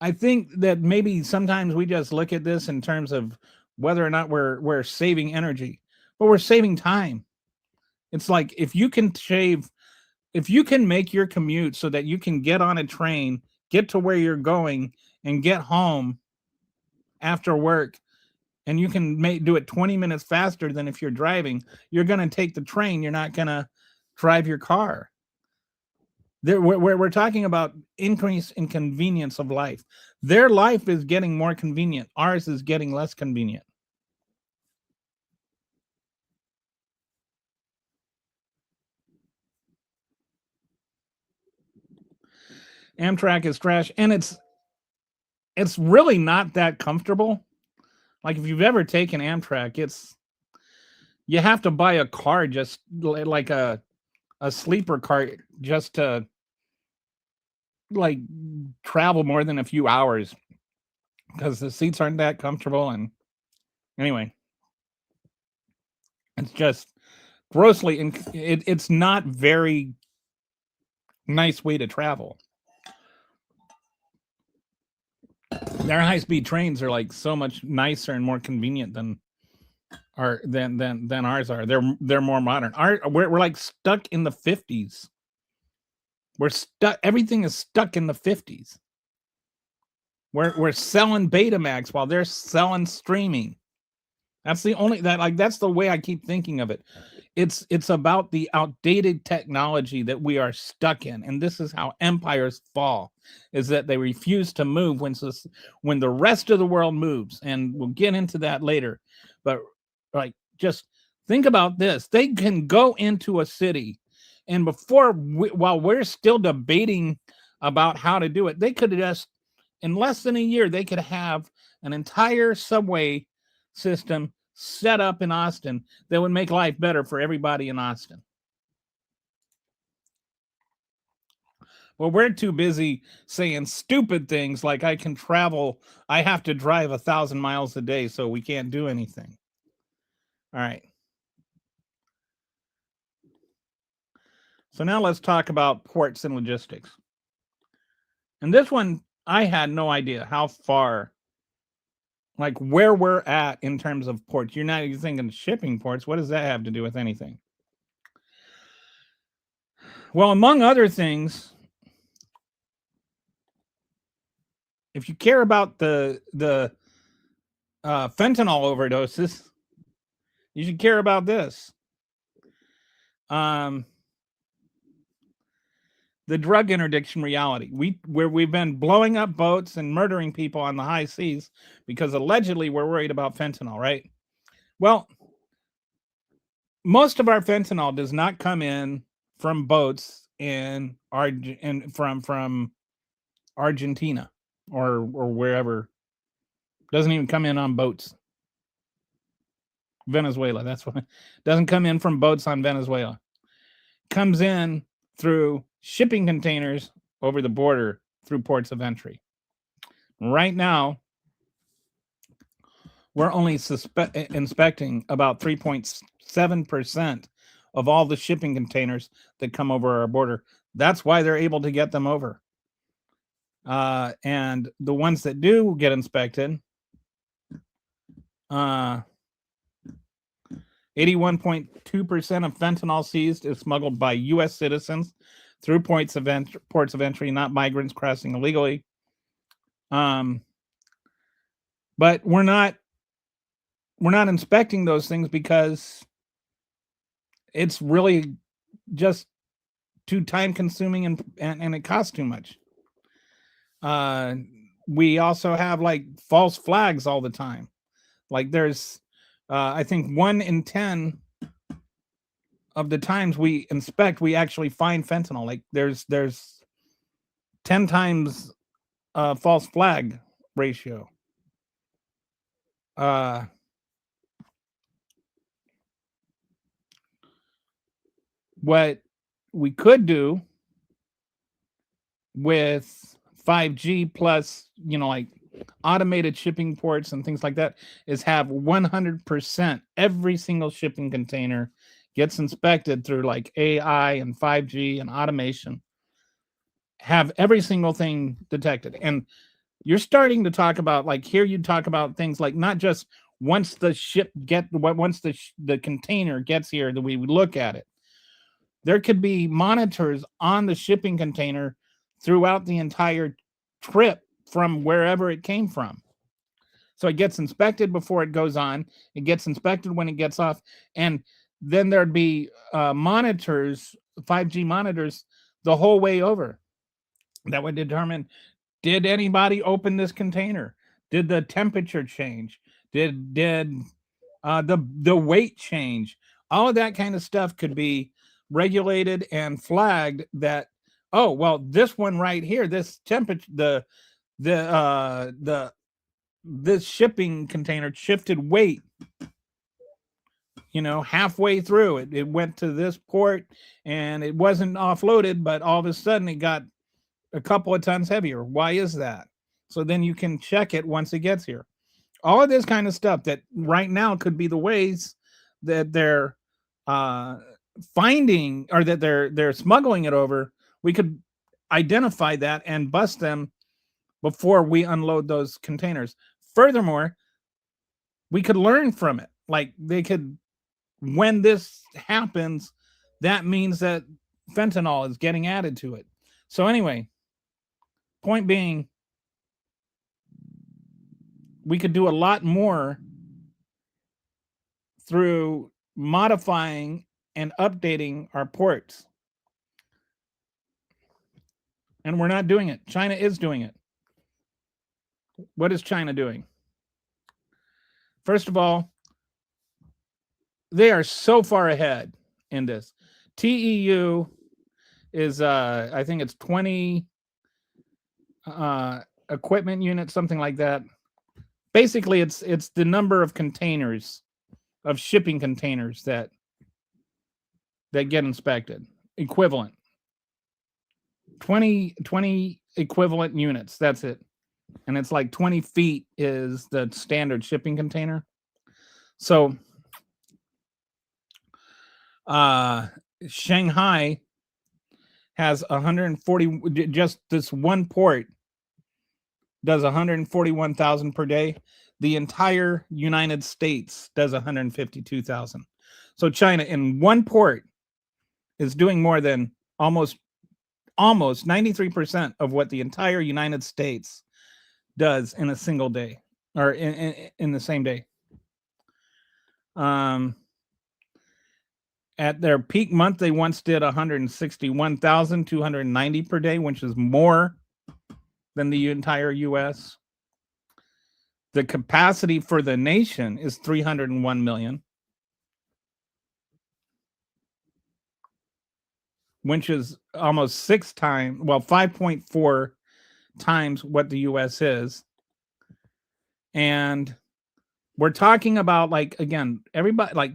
I think that maybe sometimes we just look at this in terms of whether or not we're saving energy, but we're saving time. It's like if you can make your commute so that you can get on a train, get to where you're going, and get home after work, and you can do it 20 minutes faster than if you're driving, you're going to take the train. You're not going to drive your car. We're talking about increase in convenience of life. Their life is getting more convenient. Ours is getting less convenient. Amtrak is trash, and it's really not that comfortable. Like if you've ever taken Amtrak, you have to buy a car, just like a sleeper car, just to like travel more than a few hours, because the seats aren't that comfortable. And anyway, it's just grossly it's not very nice way to travel. Their high-speed trains are like so much nicer and more convenient than ours are. They're more modern. We're like stuck in the 50s. We're stuck. Everything is stuck in the 50s. We're selling Betamax while they're selling streaming. That's the way I keep thinking of it. It's about the outdated technology that we are stuck in, and this is how empires fall: is that they refuse to move when the rest of the world moves. And we'll get into that later. But like, just think about this: they can go into a city, and while we're still debating about how to do it, they could just, in less than a year, they could have an entire subway system set up in Austin that would make life better for everybody in Austin. Well, we're too busy saying stupid things like I have to drive 1,000 miles a day, so we can't do anything. All right. So now let's talk about ports and logistics. And this one, I had no idea how far, like where we're at in terms of ports. You're not even thinking shipping ports. What does that have to do with anything? Well, among other things, if you care about the fentanyl overdoses, you should care about this. The drug interdiction reality. We've been blowing up boats and murdering people on the high seas because allegedly we're worried about fentanyl, right? Well, most of our fentanyl does not come in from boats from Argentina or wherever. Doesn't even come in on boats. Venezuela, that's what. Doesn't come in from boats on Venezuela. Comes in through shipping containers over the border through ports of entry. Right now, we're only inspecting about 3.7% of all the shipping containers that come over our border. That's why they're able to get them over. And the ones that do get inspected, 81.2% of fentanyl seized is smuggled by U.S. citizens through ports of entry, not migrants crossing illegally. But we're not inspecting those things because it's really just too time consuming and it costs too much. We also have like false flags all the time. Like there's I think 1 in 10 of the times we inspect, we actually find fentanyl. Like there's 10 times false flag ratio. What we could do with 5G plus, like automated shipping ports and things like that is have 100% every single shipping container gets inspected through like AI and 5G and automation, have every single thing detected. And you're starting to talk about, like here you talk about things like not just once the container gets here that we would look at it. There could be monitors on the shipping container throughout the entire trip from wherever it came from. So it gets inspected before it goes on. It gets inspected when it gets off. And then there'd be monitors, 5G monitors, the whole way over that would determine, did anybody open this container? Did the temperature change? Did the weight change? All of that kind of stuff could be regulated and flagged that, oh, well, this one right here, this temperature, this shipping container shifted weight, halfway through it went to this port and it wasn't offloaded, but all of a sudden it got a couple of tons heavier. Why is that? So then you can check it once it gets here. All of this kind of stuff that right now could be the ways that they're finding, or that they're smuggling it over. We could identify that and bust them before we unload those containers. Furthermore, we could learn from it. Like they could, when this happens, that means that fentanyl is getting added to it. So anyway, point being, we could do a lot more through modifying and updating our ports. And we're not doing it. China is doing it. What is China doing? First of all, they are so far ahead in this. TEU is, I think it's 20 equipment units, something like that. Basically, it's the number of containers, of shipping containers that get inspected. Equivalent. 20 equivalent units. That's it. And it's like 20 feet is the standard shipping container. So Shanghai has 140, just this one port does 141,000 per day. The entire United States does 152,000. So China in one port is doing more than almost 93% of what the entire United States does in a single day, or in the same day. At their peak month, they once did 161,290 per day, which is more than the entire U.S. The capacity for the nation is 301 million, which is almost 5.4 times what the U.S. is. And we're talking about, like, again, everybody, like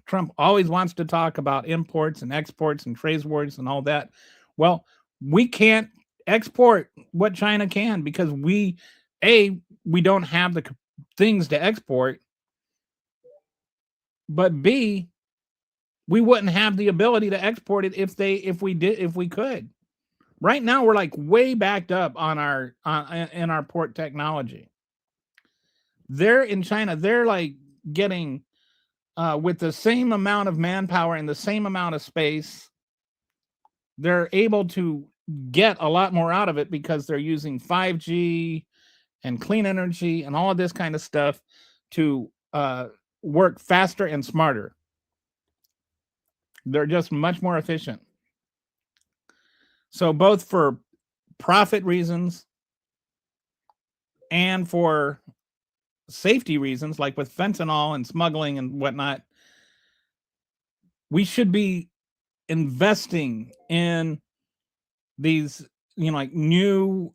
Trump always wants to talk about imports and exports and trade wars and all that. Well, we can't export what China can because we don't have the things to export, but B, we wouldn't have the ability to export it if we could. Right now, we're like way backed up in our port technology. They're in China. They're like getting with the same amount of manpower and the same amount of space. They're able to get a lot more out of it because they're using 5G and clean energy and all of this kind of stuff to work faster and smarter. They're just much more efficient. So both for profit reasons and for safety reasons, like with fentanyl and smuggling and whatnot, we should be investing in these, like new,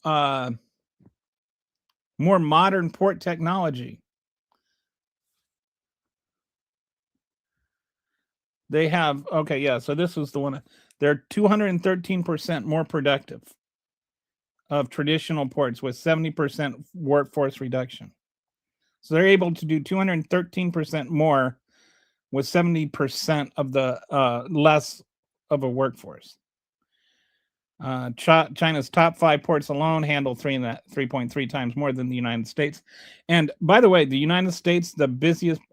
more modern port technology. They have, okay, yeah, so this was the one. They're 213% more productive of traditional ports with 70% workforce reduction. So they're able to do 213% more with 70% of the less of a workforce. China's top 5 ports alone handle 3.3 times more than the United States. And by the way, the United States,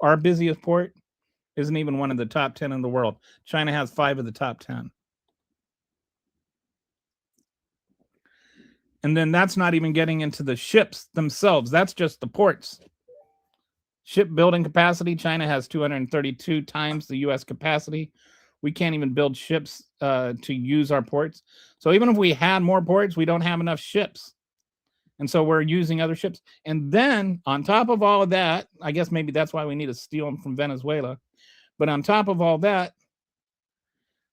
our busiest port, isn't even one of the top 10 in the world. China has 5 of the top 10. And then that's not even getting into the ships themselves. That's just the ports. Shipbuilding capacity, China has 232 times the U.S. capacity. We can't even build ships to use our ports. So even if we had more ports, we don't have enough ships. And so we're using other ships. And then on top of all of that, I guess maybe that's why we need to steal them from Venezuela. But on top of all that,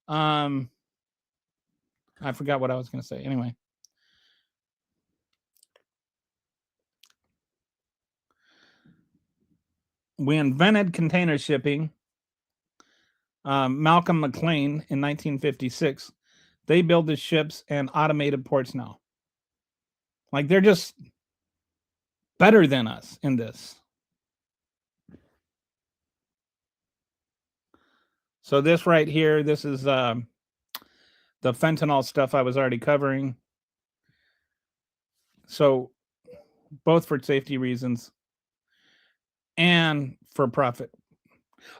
I forgot what I was going to say. Anyway. We invented container shipping. Malcolm McLean in 1956. They build the ships and automated ports now. Like they're just better than us in this. So this right here, this is the fentanyl stuff I was already covering. So both for safety reasons and for profit.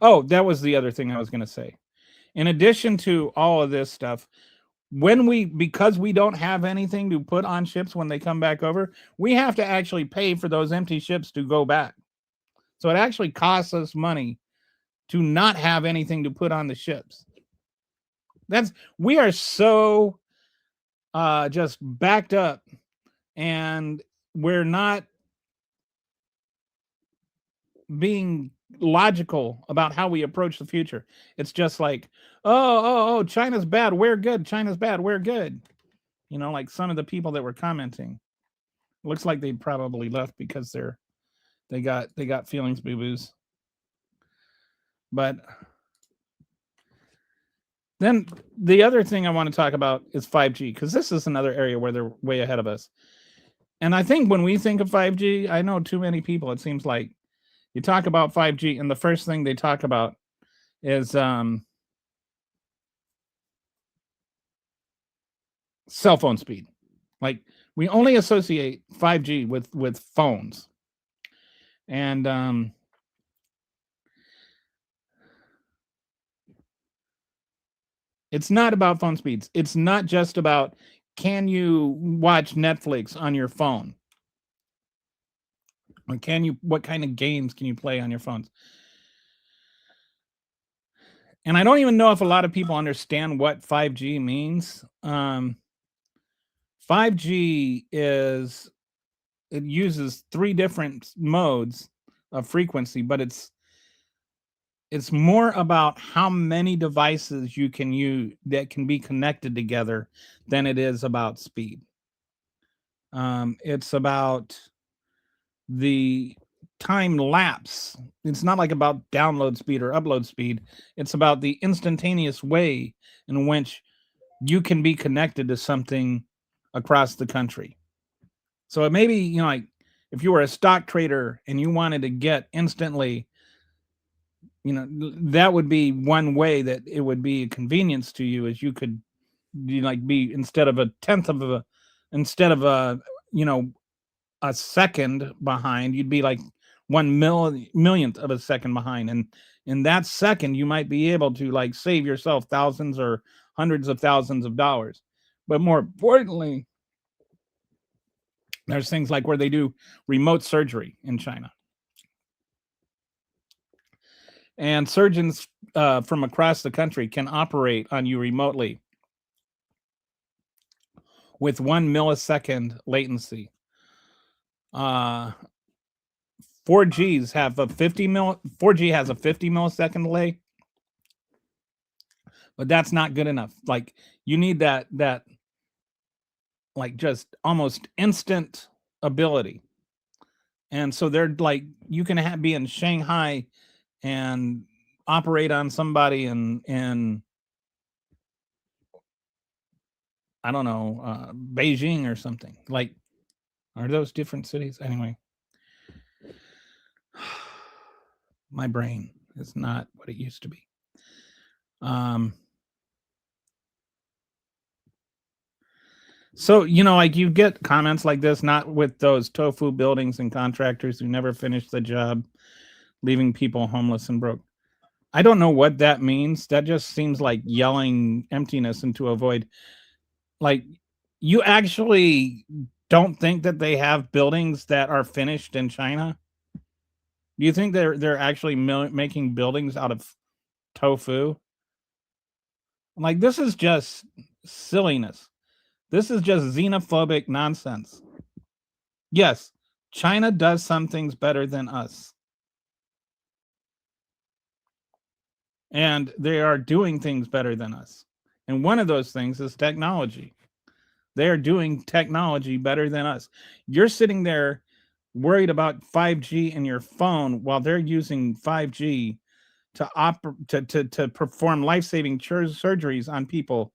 Oh, that was the other thing I was going to say. In addition to all of this stuff, because we don't have anything to put on ships when they come back over, we have to actually pay for those empty ships to go back. So it actually costs us money to not have anything to put on the ships. We are so just backed up, and we're not being logical about how we approach the future. It's just like, oh, China's bad, we're good. China's bad, we're good. Like some of the people that were commenting. Looks like they probably left because they got feelings boo-boos. But then the other thing I want to talk about is 5G, because this is another area where they're way ahead of us. And I think when we think of 5G, I know too many people, it seems like you talk about 5G, and the first thing they talk about is cell phone speed. Like we only associate 5G with phones, and it's not about phone speeds. It's not just about can you watch Netflix on your phone. Or what kind of games can you play on your phones? And I don't even know if a lot of people understand what 5G means. 5G it uses 3 different modes of frequency, but it's more about how many devices you can use that can be connected together than it is about speed. It's about the time lapse. It's not like about download speed or upload speed. It's about the instantaneous way in which you can be connected to something across the country. So it may be, like if you were a stock trader and you wanted to get instantly, that would be one way that it would be a convenience to you, is you could be instead of a second behind, you'd be like 1/millionth of a second behind. And in that second, you might be able to save yourself thousands or hundreds of thousands of dollars. But more importantly, There's things like where they do remote surgery in China. And surgeons from across the country can operate on you remotely with 1 millisecond latency. 4Gs have a 4G has a 50 millisecond delay, but that's not good enough. Like you need that like just almost instant ability. And so they're like you can be in Shanghai and operate on somebody in I don't know, Beijing or something. Like, are those different cities? Anyway, my brain is not what it used to be. So, like you get comments like this, not with those tofu buildings and contractors who never finish the job, leaving people homeless and broke. I don't know what that means. That just seems like yelling emptiness into a void. Like, you actually don't think that they have buildings that are finished in China? Do you think they're actually making buildings out of tofu? Like, this is just silliness. This is just xenophobic nonsense. Yes, China does some things better than us. And they are doing things better than us. And one of those things is technology. They are doing technology better than us. You're sitting there worried about 5G in your phone while they're using 5G to perform life-saving surgeries on people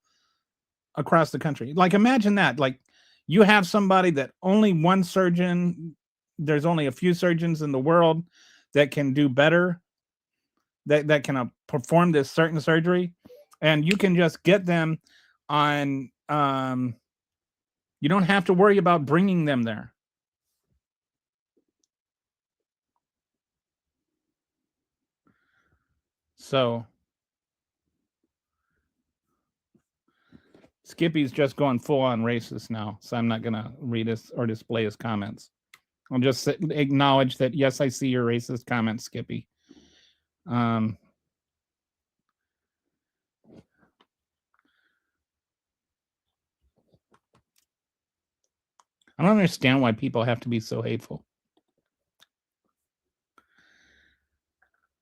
across the country. Like, imagine that. Like, you have somebody that only one surgeon, there's only a few surgeons in the world that can do better, that can perform this certain surgery, and you can just get them on, you don't have to worry about bringing them there. So Skippy's just going full on racist now, so I'm not going to read his or display his comments. I'll just acknowledge that, yes, I see your racist comments, Skippy. I don't understand why people have to be so hateful.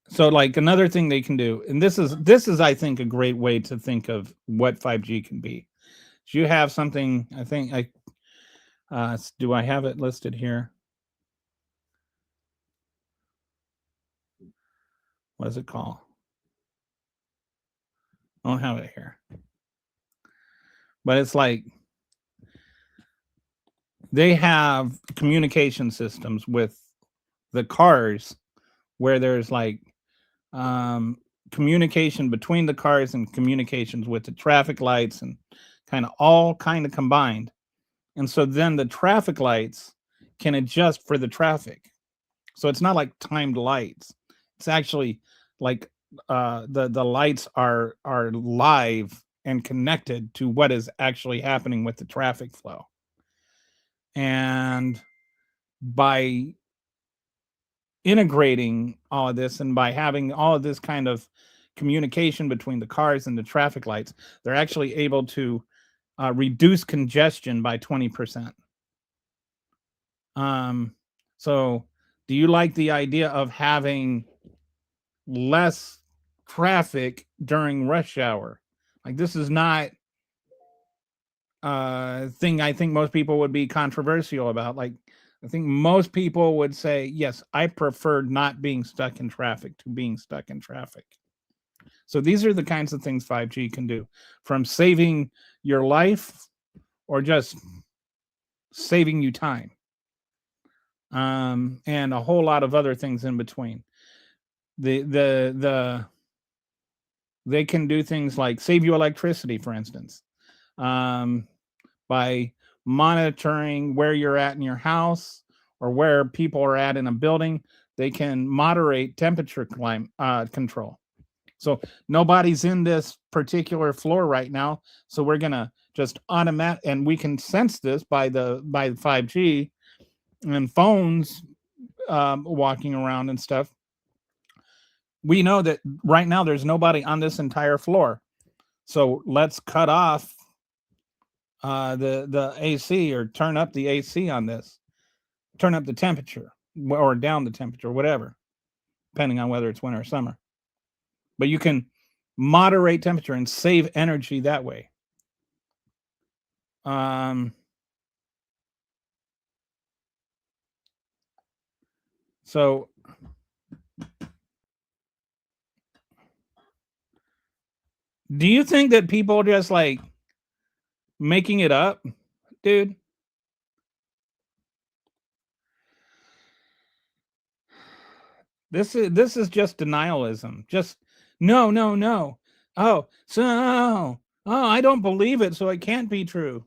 So, like, another thing they can do, and this is I think a great way to think of what 5G can be. So you have something, I think do I have it listed here? What is it called? I don't have it here. But it's like they have communication systems with the cars where there's like communication between the cars and communications with the traffic lights and kind of combined. And so then the traffic lights can adjust for the traffic. So it's not like timed lights. It's actually like the lights are live and connected to what is actually happening with the traffic flow. And by integrating all of this and by having all of this kind of communication between the cars and the traffic lights, they're actually able to reduce congestion by 20%. So do you like the idea of having less traffic during rush hour? Like, this is not a thing I think most people would be controversial about. Like, I think most people would say, yes, I prefer not being stuck in traffic to being stuck in traffic. So these are the kinds of things 5G can do, from saving your life or just saving you time. And a whole lot of other things in between. They can do things like save you electricity, for instance, by monitoring where you're at in your house or where people are at in a building. They can moderate temperature control. So nobody's in this particular floor right now, so we're gonna just automatic, and we can sense this by the 5G. and phones walking around and stuff, we know that right now there's nobody on this entire floor. So let's cut off the AC, or turn up the AC on this, turn up the temperature or down the temperature, whatever, depending on whether it's winter or summer. But you can moderate temperature and save energy that way. So do you think that people just like making it up, dude? This is just denialism. Just no, no, no. Oh, so I don't believe it, so it can't be true.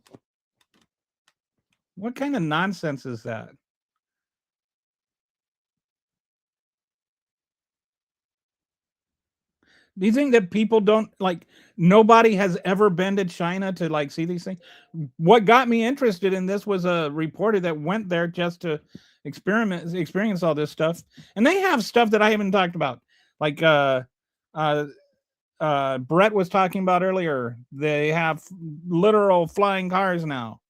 What kind of nonsense is that? Do you think that people don't like, nobody has ever been to China to like see these things? What got me interested in this was a reporter that went there just to experience all this stuff. And they have stuff that I haven't talked about. Like Brett was talking about earlier. They have literal flying cars now.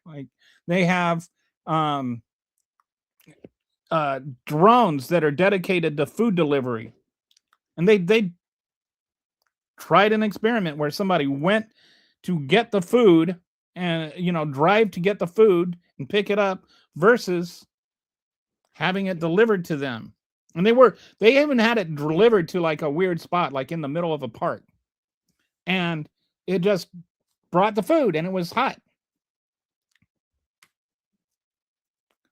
Like they have drones that are dedicated to food delivery. And they tried an experiment where somebody went to get the food and drive to get the food and pick it up versus having it delivered to them. And they even had it delivered to like a weird spot, like in the middle of a park. And it just brought the food and it was hot.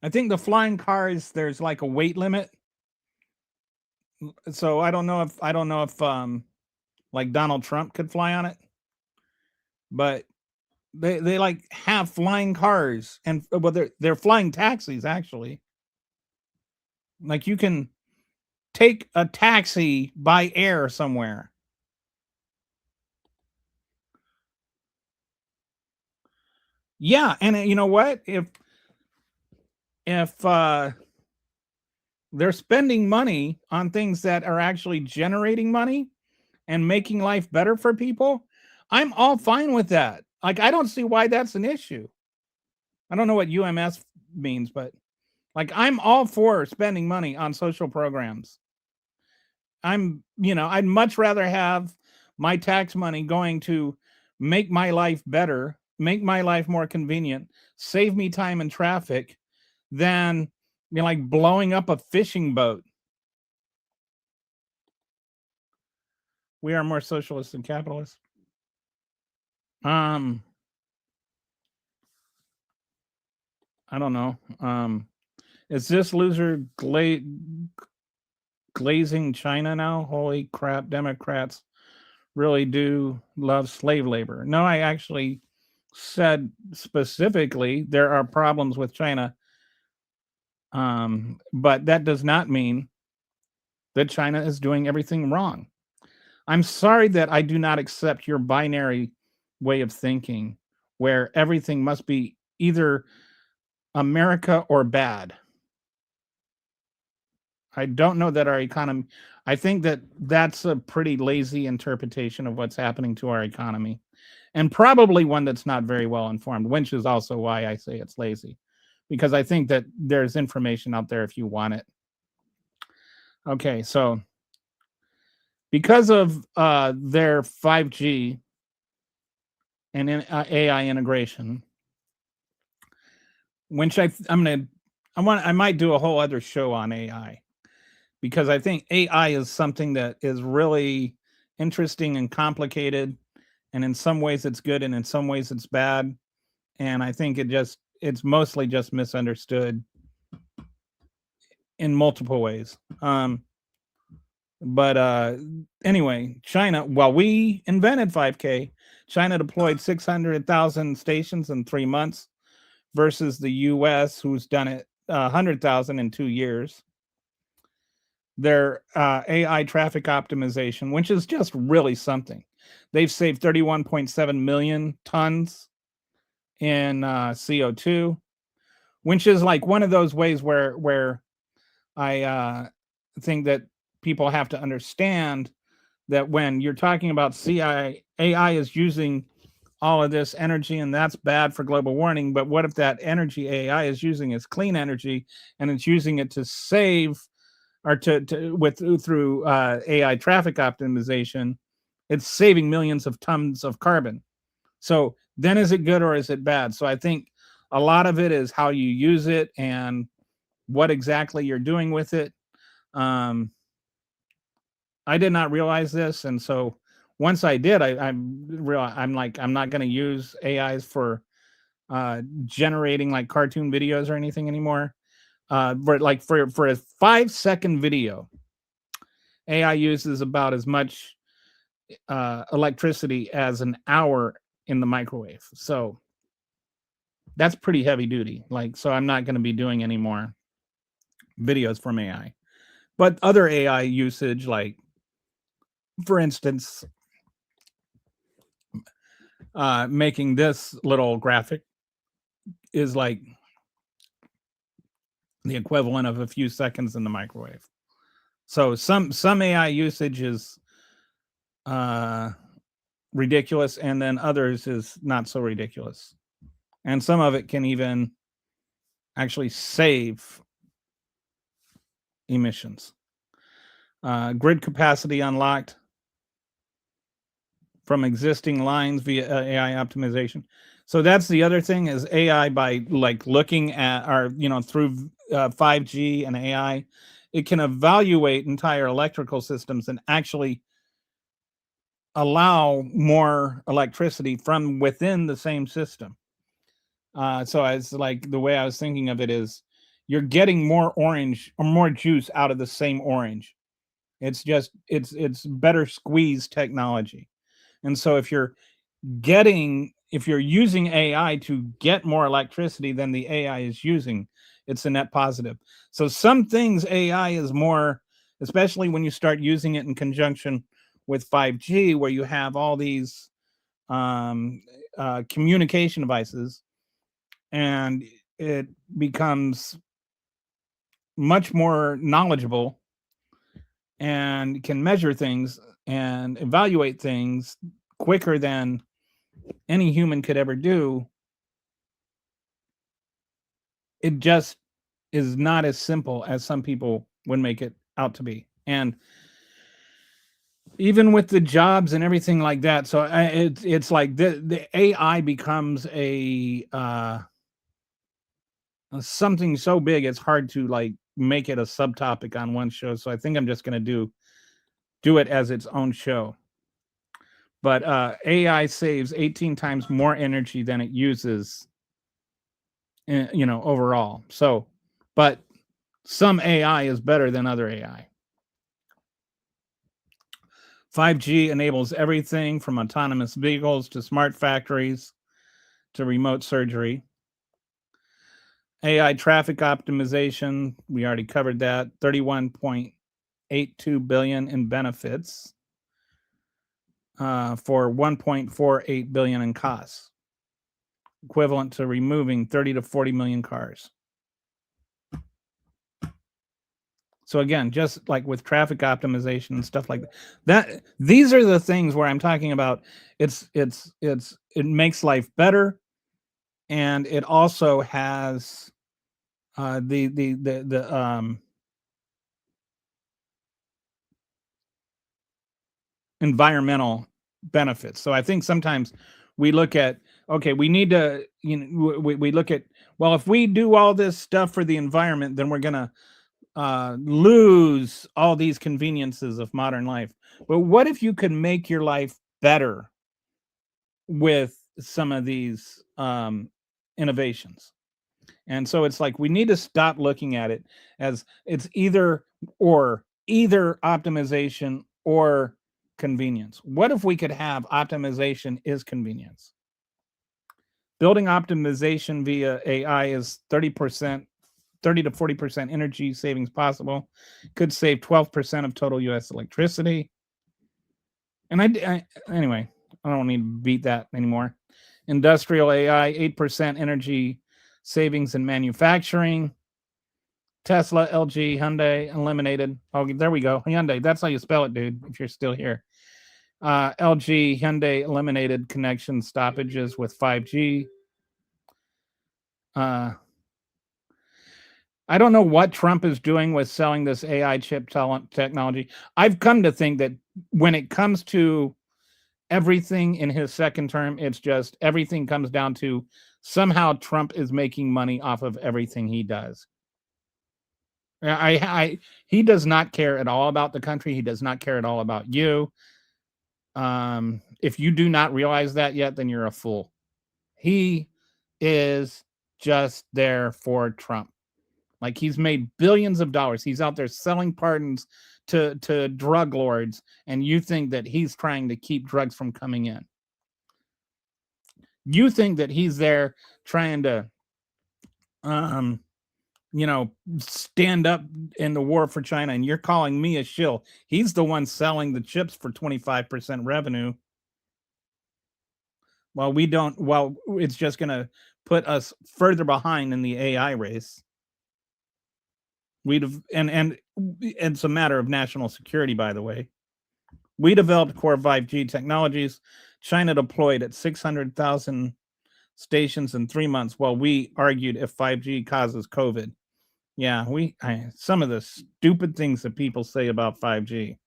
I think the flying cars, there's like a weight limit. So I don't know if like Donald Trump could fly on it, but they like have flying cars, and well, they're flying taxis actually. Like you can take a taxi by air somewhere. Yeah, and you know what? If they're spending money on things that are actually generating money and making life better for people, I'm all fine with that. Like, I don't see why that's an issue. I don't know what UMS means, but like, I'm all for spending money on social programs. I'd much rather have my tax money going to make my life better, make my life more convenient, save me time and traffic than like blowing up a fishing boat. We are more socialist than capitalist. I don't know. Is this loser glazing China now? Holy crap, Democrats really do love slave labor. No, I actually said specifically there are problems with China. But that does not mean that China is doing everything wrong. I'm sorry that I do not accept your binary way of thinking where everything must be either America or bad. I don't know that our economy, I think that that's a pretty lazy interpretation of what's happening to our economy, and probably one that's not very well informed, which is also why I say it's lazy, because I think that there's information out there if you want it. Okay, so because of their 5G and AI integration, which I might do a whole other show on AI, because I think AI is something that is really interesting and complicated, and in some ways it's good and in some ways it's bad, and I think it's mostly just misunderstood in multiple ways. But anyway, China, while we invented 5K, China deployed 600,000 stations in 3 months versus the US, who's done it 100,000 in 2 years. Their AI traffic optimization, which is just really something. They've saved 31.7 million tons in CO2. which is like one of those ways where I think that people have to understand that when you're talking about AI is using all of this energy and that's bad for global warming, but what if that energy AI is using is clean energy and it's using it to save or to with through AI traffic optimization, it's saving millions of tons of carbon. So then is it good or is it bad? So I think a lot of it is how you use it and what exactly you're doing with it. Um, I did not realize this, and so once I did, I'm like I'm not going to use AIs for generating like cartoon videos or anything anymore. But like for a 5-second video, AI uses about as much electricity as an hour in the microwave. So that's pretty heavy duty. Like, so I'm not going to be doing any more videos from AI. But other AI usage, like for instance, making this little graphic is like the equivalent of a few seconds in the microwave. So some AI usage is ridiculous, and then others is not so ridiculous. And some of it can even actually save emissions. Grid capacity unlocked from existing lines via AI optimization. So that's the other thing is AI by like looking at our, through 5G and AI, it can evaluate entire electrical systems and actually allow more electricity from within the same system. So as like the way I was thinking of it is you're getting more orange or more juice out of the same orange. It's just it's better squeeze technology. And so if you're using AI to get more electricity than the AI is using, it's a net positive. So some things AI is more, especially when you start using it in conjunction with 5G, where you have all these communication devices, and it becomes much more knowledgeable and can measure things and evaluate things quicker than any human could ever do. It just is not as simple as some people would make it out to be. And even with the jobs and everything like that, so it's like the AI becomes a something so big it's hard to like make it a subtopic on one show. So I think I'm just going to do it as its own show. But AI saves 18 times more energy than it uses, overall. So, but some AI is better than other AI. 5G enables everything from autonomous vehicles to smart factories to remote surgery. AI traffic optimization, we already covered that. 31.82 billion in benefits for 1.48 billion in costs, equivalent to removing 30 to 40 million cars. So again, just like with traffic optimization and stuff like that, these are the things where I'm talking about. It makes life better, and it also has the environmental benefits. So I think sometimes we look at, okay, we need to, we look at, well, if we do all this stuff for the environment, then we're gonna lose all these conveniences of modern life. But what if you could make your life better with some of these innovations? And so it's like we need to stop looking at it as it's either optimization or convenience. What if we could have optimization is convenience? Building optimization via AI is 30 to 40% energy savings possible. Could save 12% of total US electricity. And anyway, I don't need to beat that anymore. Industrial AI, 8% energy savings in manufacturing. Tesla, LG, Hyundai eliminated. Oh, there we go. Hyundai. That's how you spell it, dude, if you're still here. LG, Hyundai eliminated connection stoppages with 5G. I don't know what Trump is doing with selling this AI chip technology. I've come to think that when it comes to everything in his second term, it's just everything comes down to somehow Trump is making money off of everything he does. He does not care at all about the country. He does not care at all about you. If you do not realize that yet, then you're a fool. He is just there for Trump. Like, he's made billions of dollars. He's out there selling pardons to drug lords, and you think that he's trying to keep drugs from coming in. You think that he's there trying to stand up in the war for China, and you're calling me a shill. He's the one selling the chips for 25% revenue. Well, it's just going to put us further behind in the AI race. And it's a matter of national security, by the way. We developed core 5G technologies. China deployed at 600,000 stations in 3 months, while we argued if 5G causes COVID. Yeah, some of the stupid things that people say about 5G.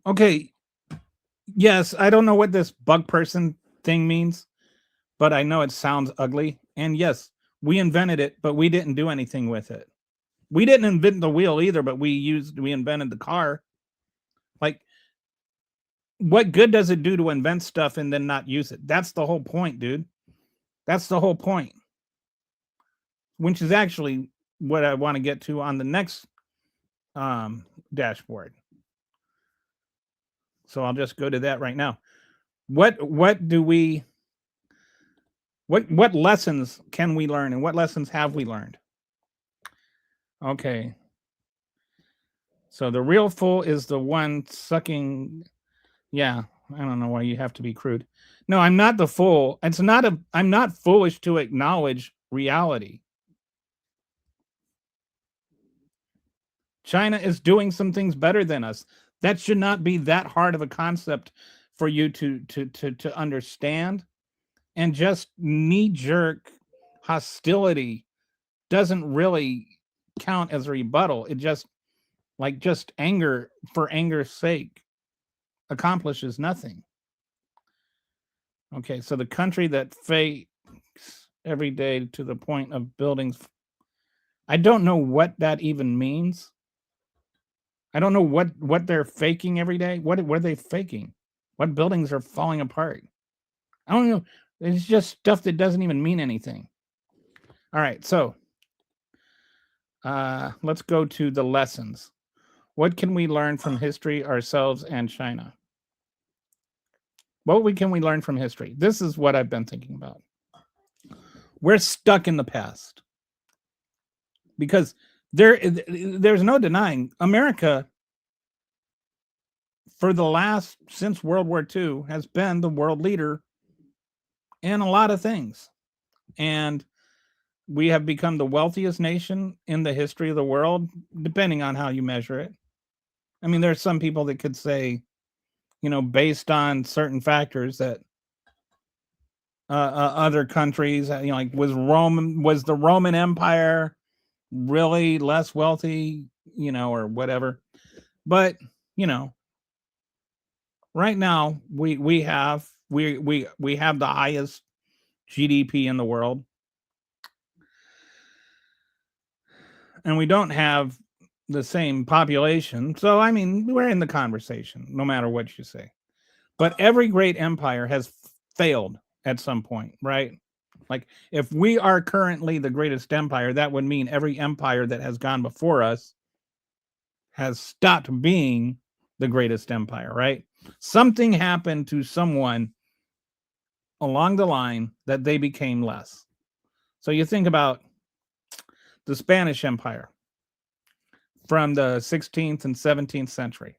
Okay. Yes, I don't know what this bug person thing means, but I know it sounds ugly. And yes, we invented it, but we didn't do anything with it. We didn't invent the wheel either, but we invented the car. Like, what good does it do to invent stuff and then not use it? That's the whole point, dude. That's the whole point. Which is actually what I want to get to on the next dashboard. So I'll just go to that right now. What lessons can we learn, and what lessons have we learned? Okay. So the real fool is the one sucking. Yeah, I don't know why you have to be crude. No, I'm not the fool. I'm not foolish to acknowledge reality. China is doing some things better than us. That should not be that hard of a concept for you to understand. And just knee-jerk hostility doesn't really count as a rebuttal. It just anger for anger's sake accomplishes nothing. Okay, so the country that fakes every day to the point of buildings. I don't know what that even means. I don't know what they're faking every day. What are they faking? What buildings are falling apart? I don't know. It's just stuff that doesn't even mean anything. All right, so let's go to the lessons. What can we learn from history, ourselves, and China? What can we learn from history? This is what I've been thinking about. We're stuck in the past because there's no denying America since World War II has been the world leader in a lot of things. And we have become the wealthiest nation in the history of the world, depending on how you measure it. I mean, there's some people that could say, based on certain factors that other countries, like was the Roman Empire really less wealthy, or whatever. But, right now we have the highest GDP in the world. And we don't have the same population. So, I mean, we're in the conversation, no matter what you say. But every great empire has failed at some point, right? Like, if we are currently the greatest empire, that would mean every empire that has gone before us has stopped being the greatest empire, right? Something happened to someone along the line that they became less. So you think about the Spanish Empire from the 16th and 17th century.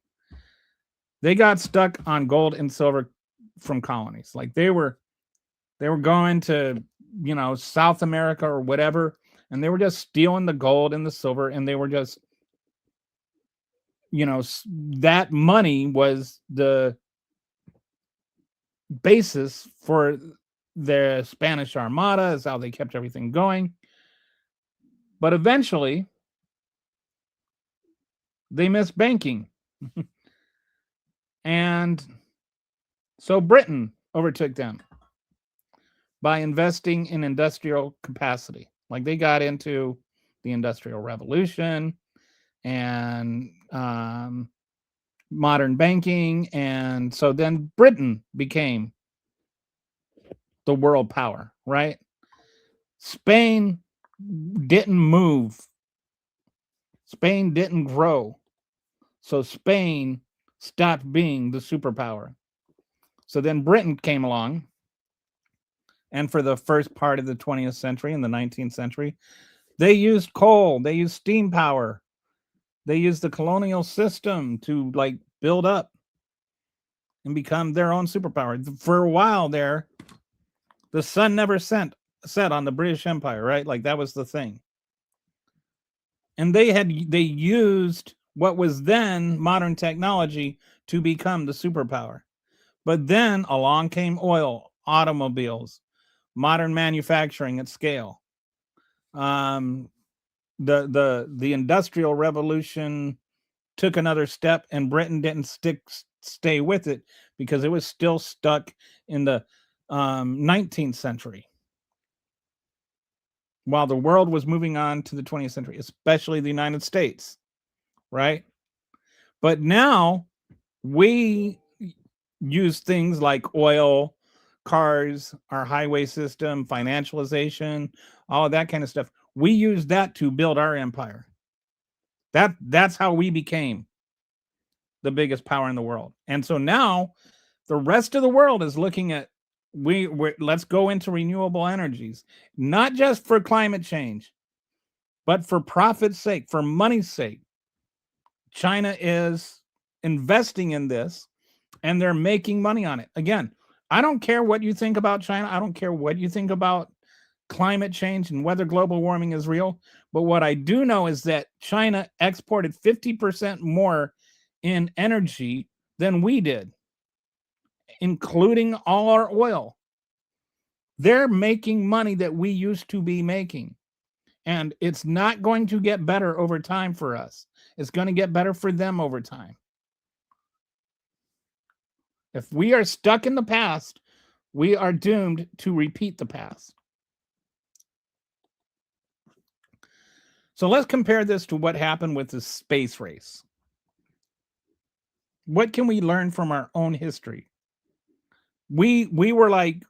They got stuck on gold and silver from colonies. Like they were going to, South America or whatever, and they were just stealing the gold and the silver, and they were just, that money was the basis for the Spanish Armada, is how they kept everything going. But eventually, they missed banking. And so Britain overtook them by investing in industrial capacity. Like they got into the Industrial Revolution and modern banking. And so then Britain became the world power, right? Spain didn't move. Spain didn't grow. So Spain stopped being the superpower. So then Britain came along. And for the first part of the 20th century and the 19th century, they used coal, they used steam power, they used the colonial system to like build up and become their own superpower. For a while there, the sun never set on the British Empire, right? Like that was the thing. And they used what was then modern technology to become the superpower. But then along came oil, automobiles, modern manufacturing at scale. The Industrial Revolution took another step, and Britain didn't stay with it because it was still stuck in the 19th century, while the world was moving on to the 20th century, especially the United States, right? But now we use things like oil, cars, our highway system, financialization, all of that kind of stuff. We use that to build our empire. That's how we became the biggest power in the world. And so now the rest of the world is looking at let's go into renewable energies, not just for climate change, but for profit's sake, for money's sake. China is investing in this and they're making money on it. Again, I don't care what you think about China. I don't care what you think about climate change and whether global warming is real. But what I do know is that China exported 50% more in energy than we did, including all our oil. They're making money that we used to be making. And it's not going to get better over time for us. It's going to get better for them over time. If we are stuck in the past, we are doomed to repeat the past. So let's compare this to what happened with the space race. What can we learn from our own history? We were like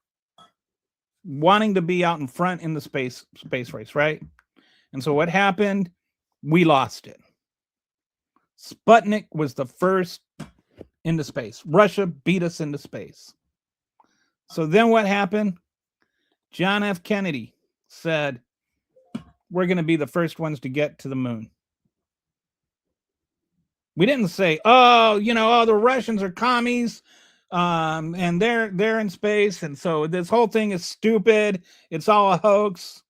wanting to be out in front in the space race, right? And so what happened? We lost it. Sputnik was the first into space. Russia beat us into space. So then what happened? John F. Kennedy said, we're going to be the first ones to get to the moon. We didn't say, the Russians are commies, and they're in space, and so this whole thing is stupid. It's all a hoax.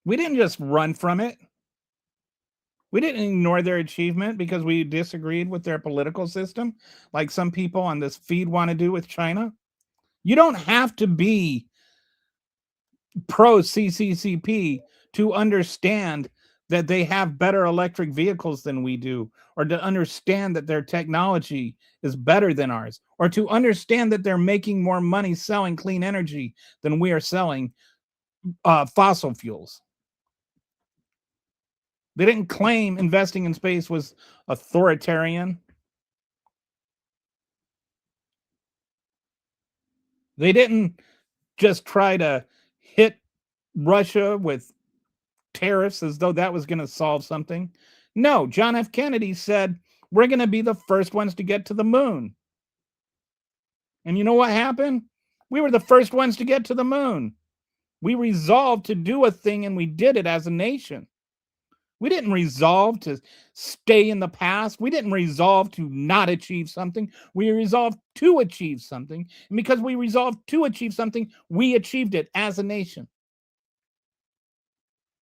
We didn't just run from it. We didn't ignore their achievement because we disagreed with their political system, like some people on this feed want to do with China. You don't have to be pro CCCP to understand that they have better electric vehicles than we do, or to understand that their technology is better than ours, or to understand that they're making more money selling clean energy than we are selling fossil fuels. They didn't claim investing in space was authoritarian. They didn't just try to hit Russia with tariffs as though that was going to solve something. No, John F. Kennedy said, we're going to be the first ones to get to the moon. And you know what happened? We were the first ones to get to the moon. We resolved to do a thing and we did it as a nation. We didn't resolve to stay in the past. We didn't resolve to not achieve something. We resolved to achieve something. And because we resolved to achieve something, we achieved it as a nation.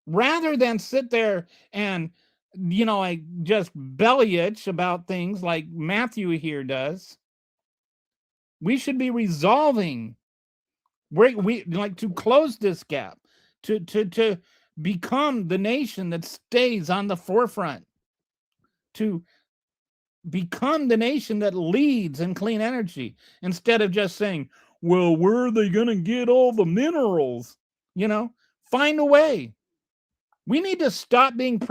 Rather than sit there and, like just belly itch about things like Matthew here does, we should be resolving we like to close this gap, to become the nation that stays on the forefront, to become the nation that leads in clean energy, instead of just saying, well, where are they going to get all the minerals? Find a way. We need to stop being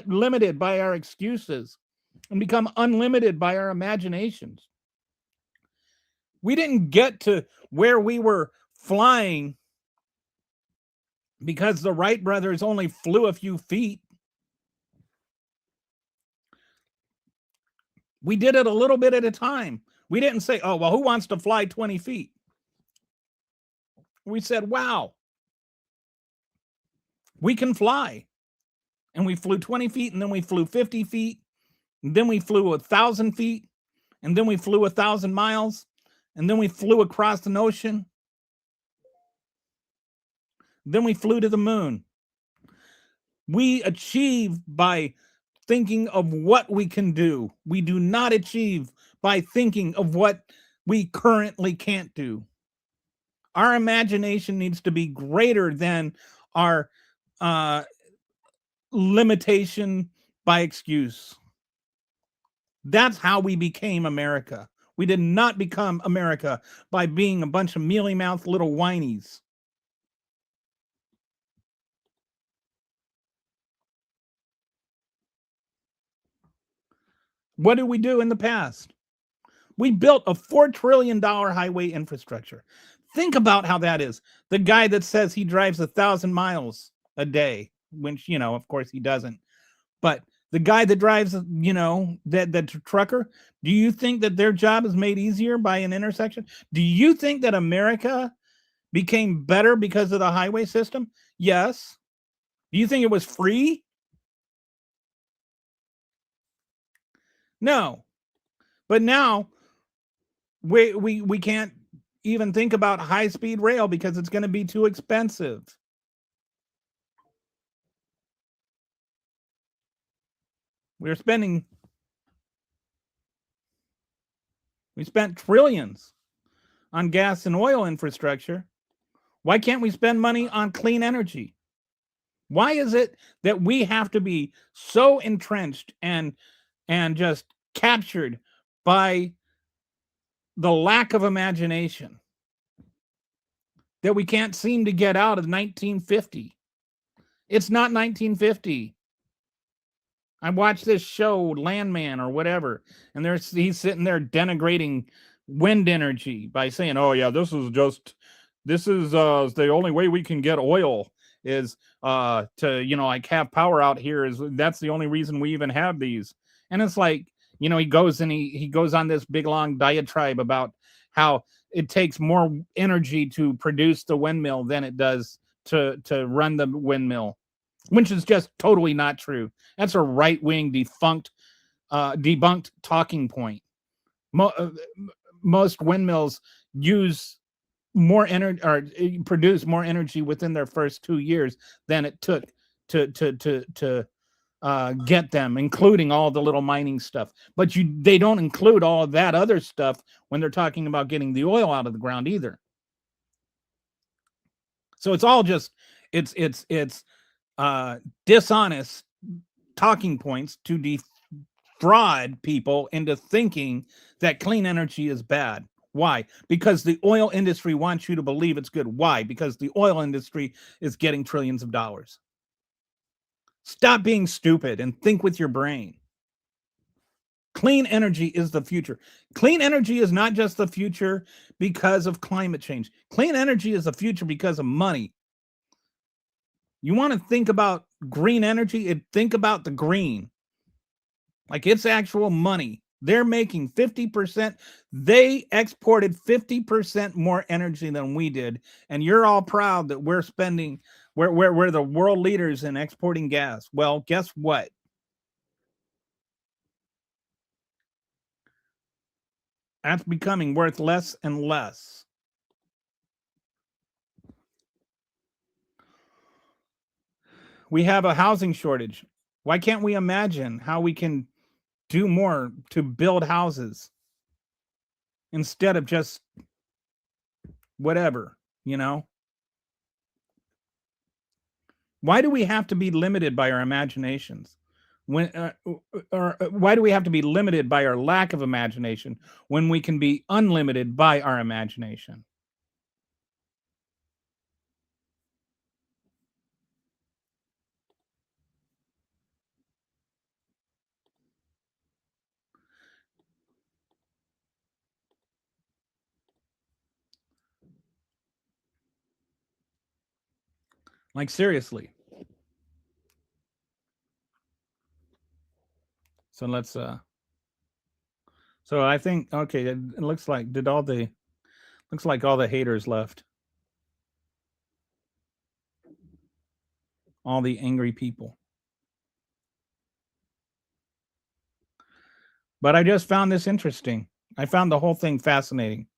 limited by our excuses and become unlimited by our imaginations. We didn't get to where we were flying because the Wright brothers only flew a few feet. We did it a little bit at a time. We didn't say, oh, well, who wants to fly 20 feet? We said, wow, we can fly. And we flew 20 feet, and then we flew 50 feet, and then we flew 1,000 feet, and then we flew 1,000 miles, and then we flew across an ocean. Then we flew to the moon. We achieve by thinking of what we can do. We do not achieve by thinking of what we currently can't do. Our imagination needs to be greater than our limitation by excuse. That's how we became America. We did not become America by being a bunch of mealy-mouthed little whinies. What did we do in the past? We built a $4 trillion highway infrastructure. Think about how that is. The guy that says he drives 1,000 miles a day, which, of course he doesn't. But the guy that drives, that trucker, do you think that their job is made easier by an intersection? Do you think that America became better because of the highway system? Yes. Do you think it was free? No. But now we can't even think about high-speed rail because it's going to be too expensive. We spent trillions on gas and oil infrastructure. Why can't we spend money on clean energy? Why is it that we have to be so entrenched and just captured by the lack of imagination that we can't seem to get out of 1950? It's not 1950. I watched this show, Landman or whatever, and he's sitting there denigrating wind energy by saying, oh yeah, this is the only way we can get oil is to have power out here. That's the only reason we even have these. And it's like, he goes on this big long diatribe about how it takes more energy to produce the windmill than it does to run the windmill, which is just totally not true. That's a right-wing debunked talking point. Most windmills use more energy or produce more energy within their first 2 years than it took to get them, including all the little mining stuff. But they don't include all of that other stuff when they're talking about getting the oil out of the ground either. So it's all just it's dishonest talking points to defraud people into thinking that clean energy is bad. Why? Because the oil industry wants you to believe it's good. Why? Because the oil industry is getting trillions of dollars. Stop being stupid and think with your brain. Clean energy is the future. Clean energy is not just the future because of climate change. Clean energy is the future because of money. You want to think about green energy? Think about the green. Like it's actual money. They're making 50%. They exported 50% more energy than we did. And you're all proud that we're spending We're the world leaders in exporting gas. Well, guess what? That's becoming worth less and less. We have a housing shortage. Why can't we imagine how we can do more to build houses instead of just whatever, you know? Why do we have to be limited by our imaginations? Or why do we have to be limited by our lack of imagination when we can be unlimited by our imagination? Like seriously. So let's so I think okay, it looks like looks like all the haters left. All the angry people. But I just found this interesting. I found the whole thing fascinating.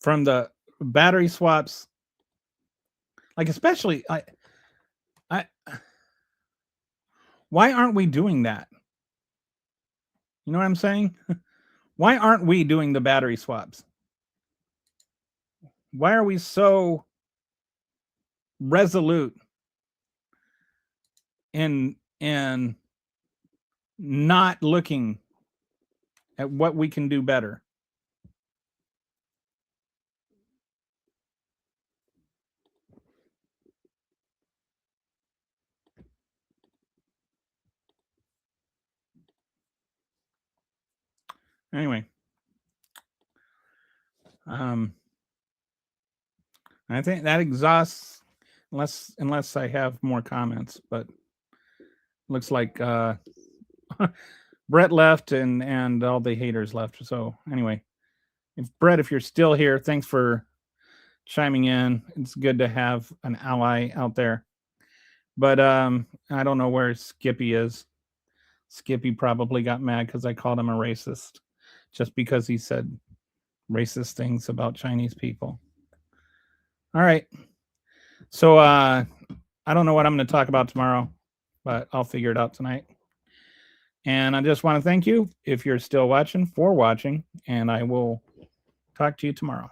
From the battery swaps, like especially I why aren't we doing that? You know what I'm saying? Why aren't we doing the battery swaps? Why are we so resolute in not looking at what we can do better? Anyway, I think that exhausts unless I have more comments, but looks like Brett left and all the haters left. So anyway, if Brett, if you're still here, thanks for chiming in. It's good to have an ally out there. But I don't know where Skippy is. Skippy probably got mad because I called him a racist just because he said racist things about Chinese people. All right. So I don't know what I'm going to talk about tomorrow, but I'll figure it out tonight. And I just want to thank you if you're still watching for watching, and I will talk to you tomorrow.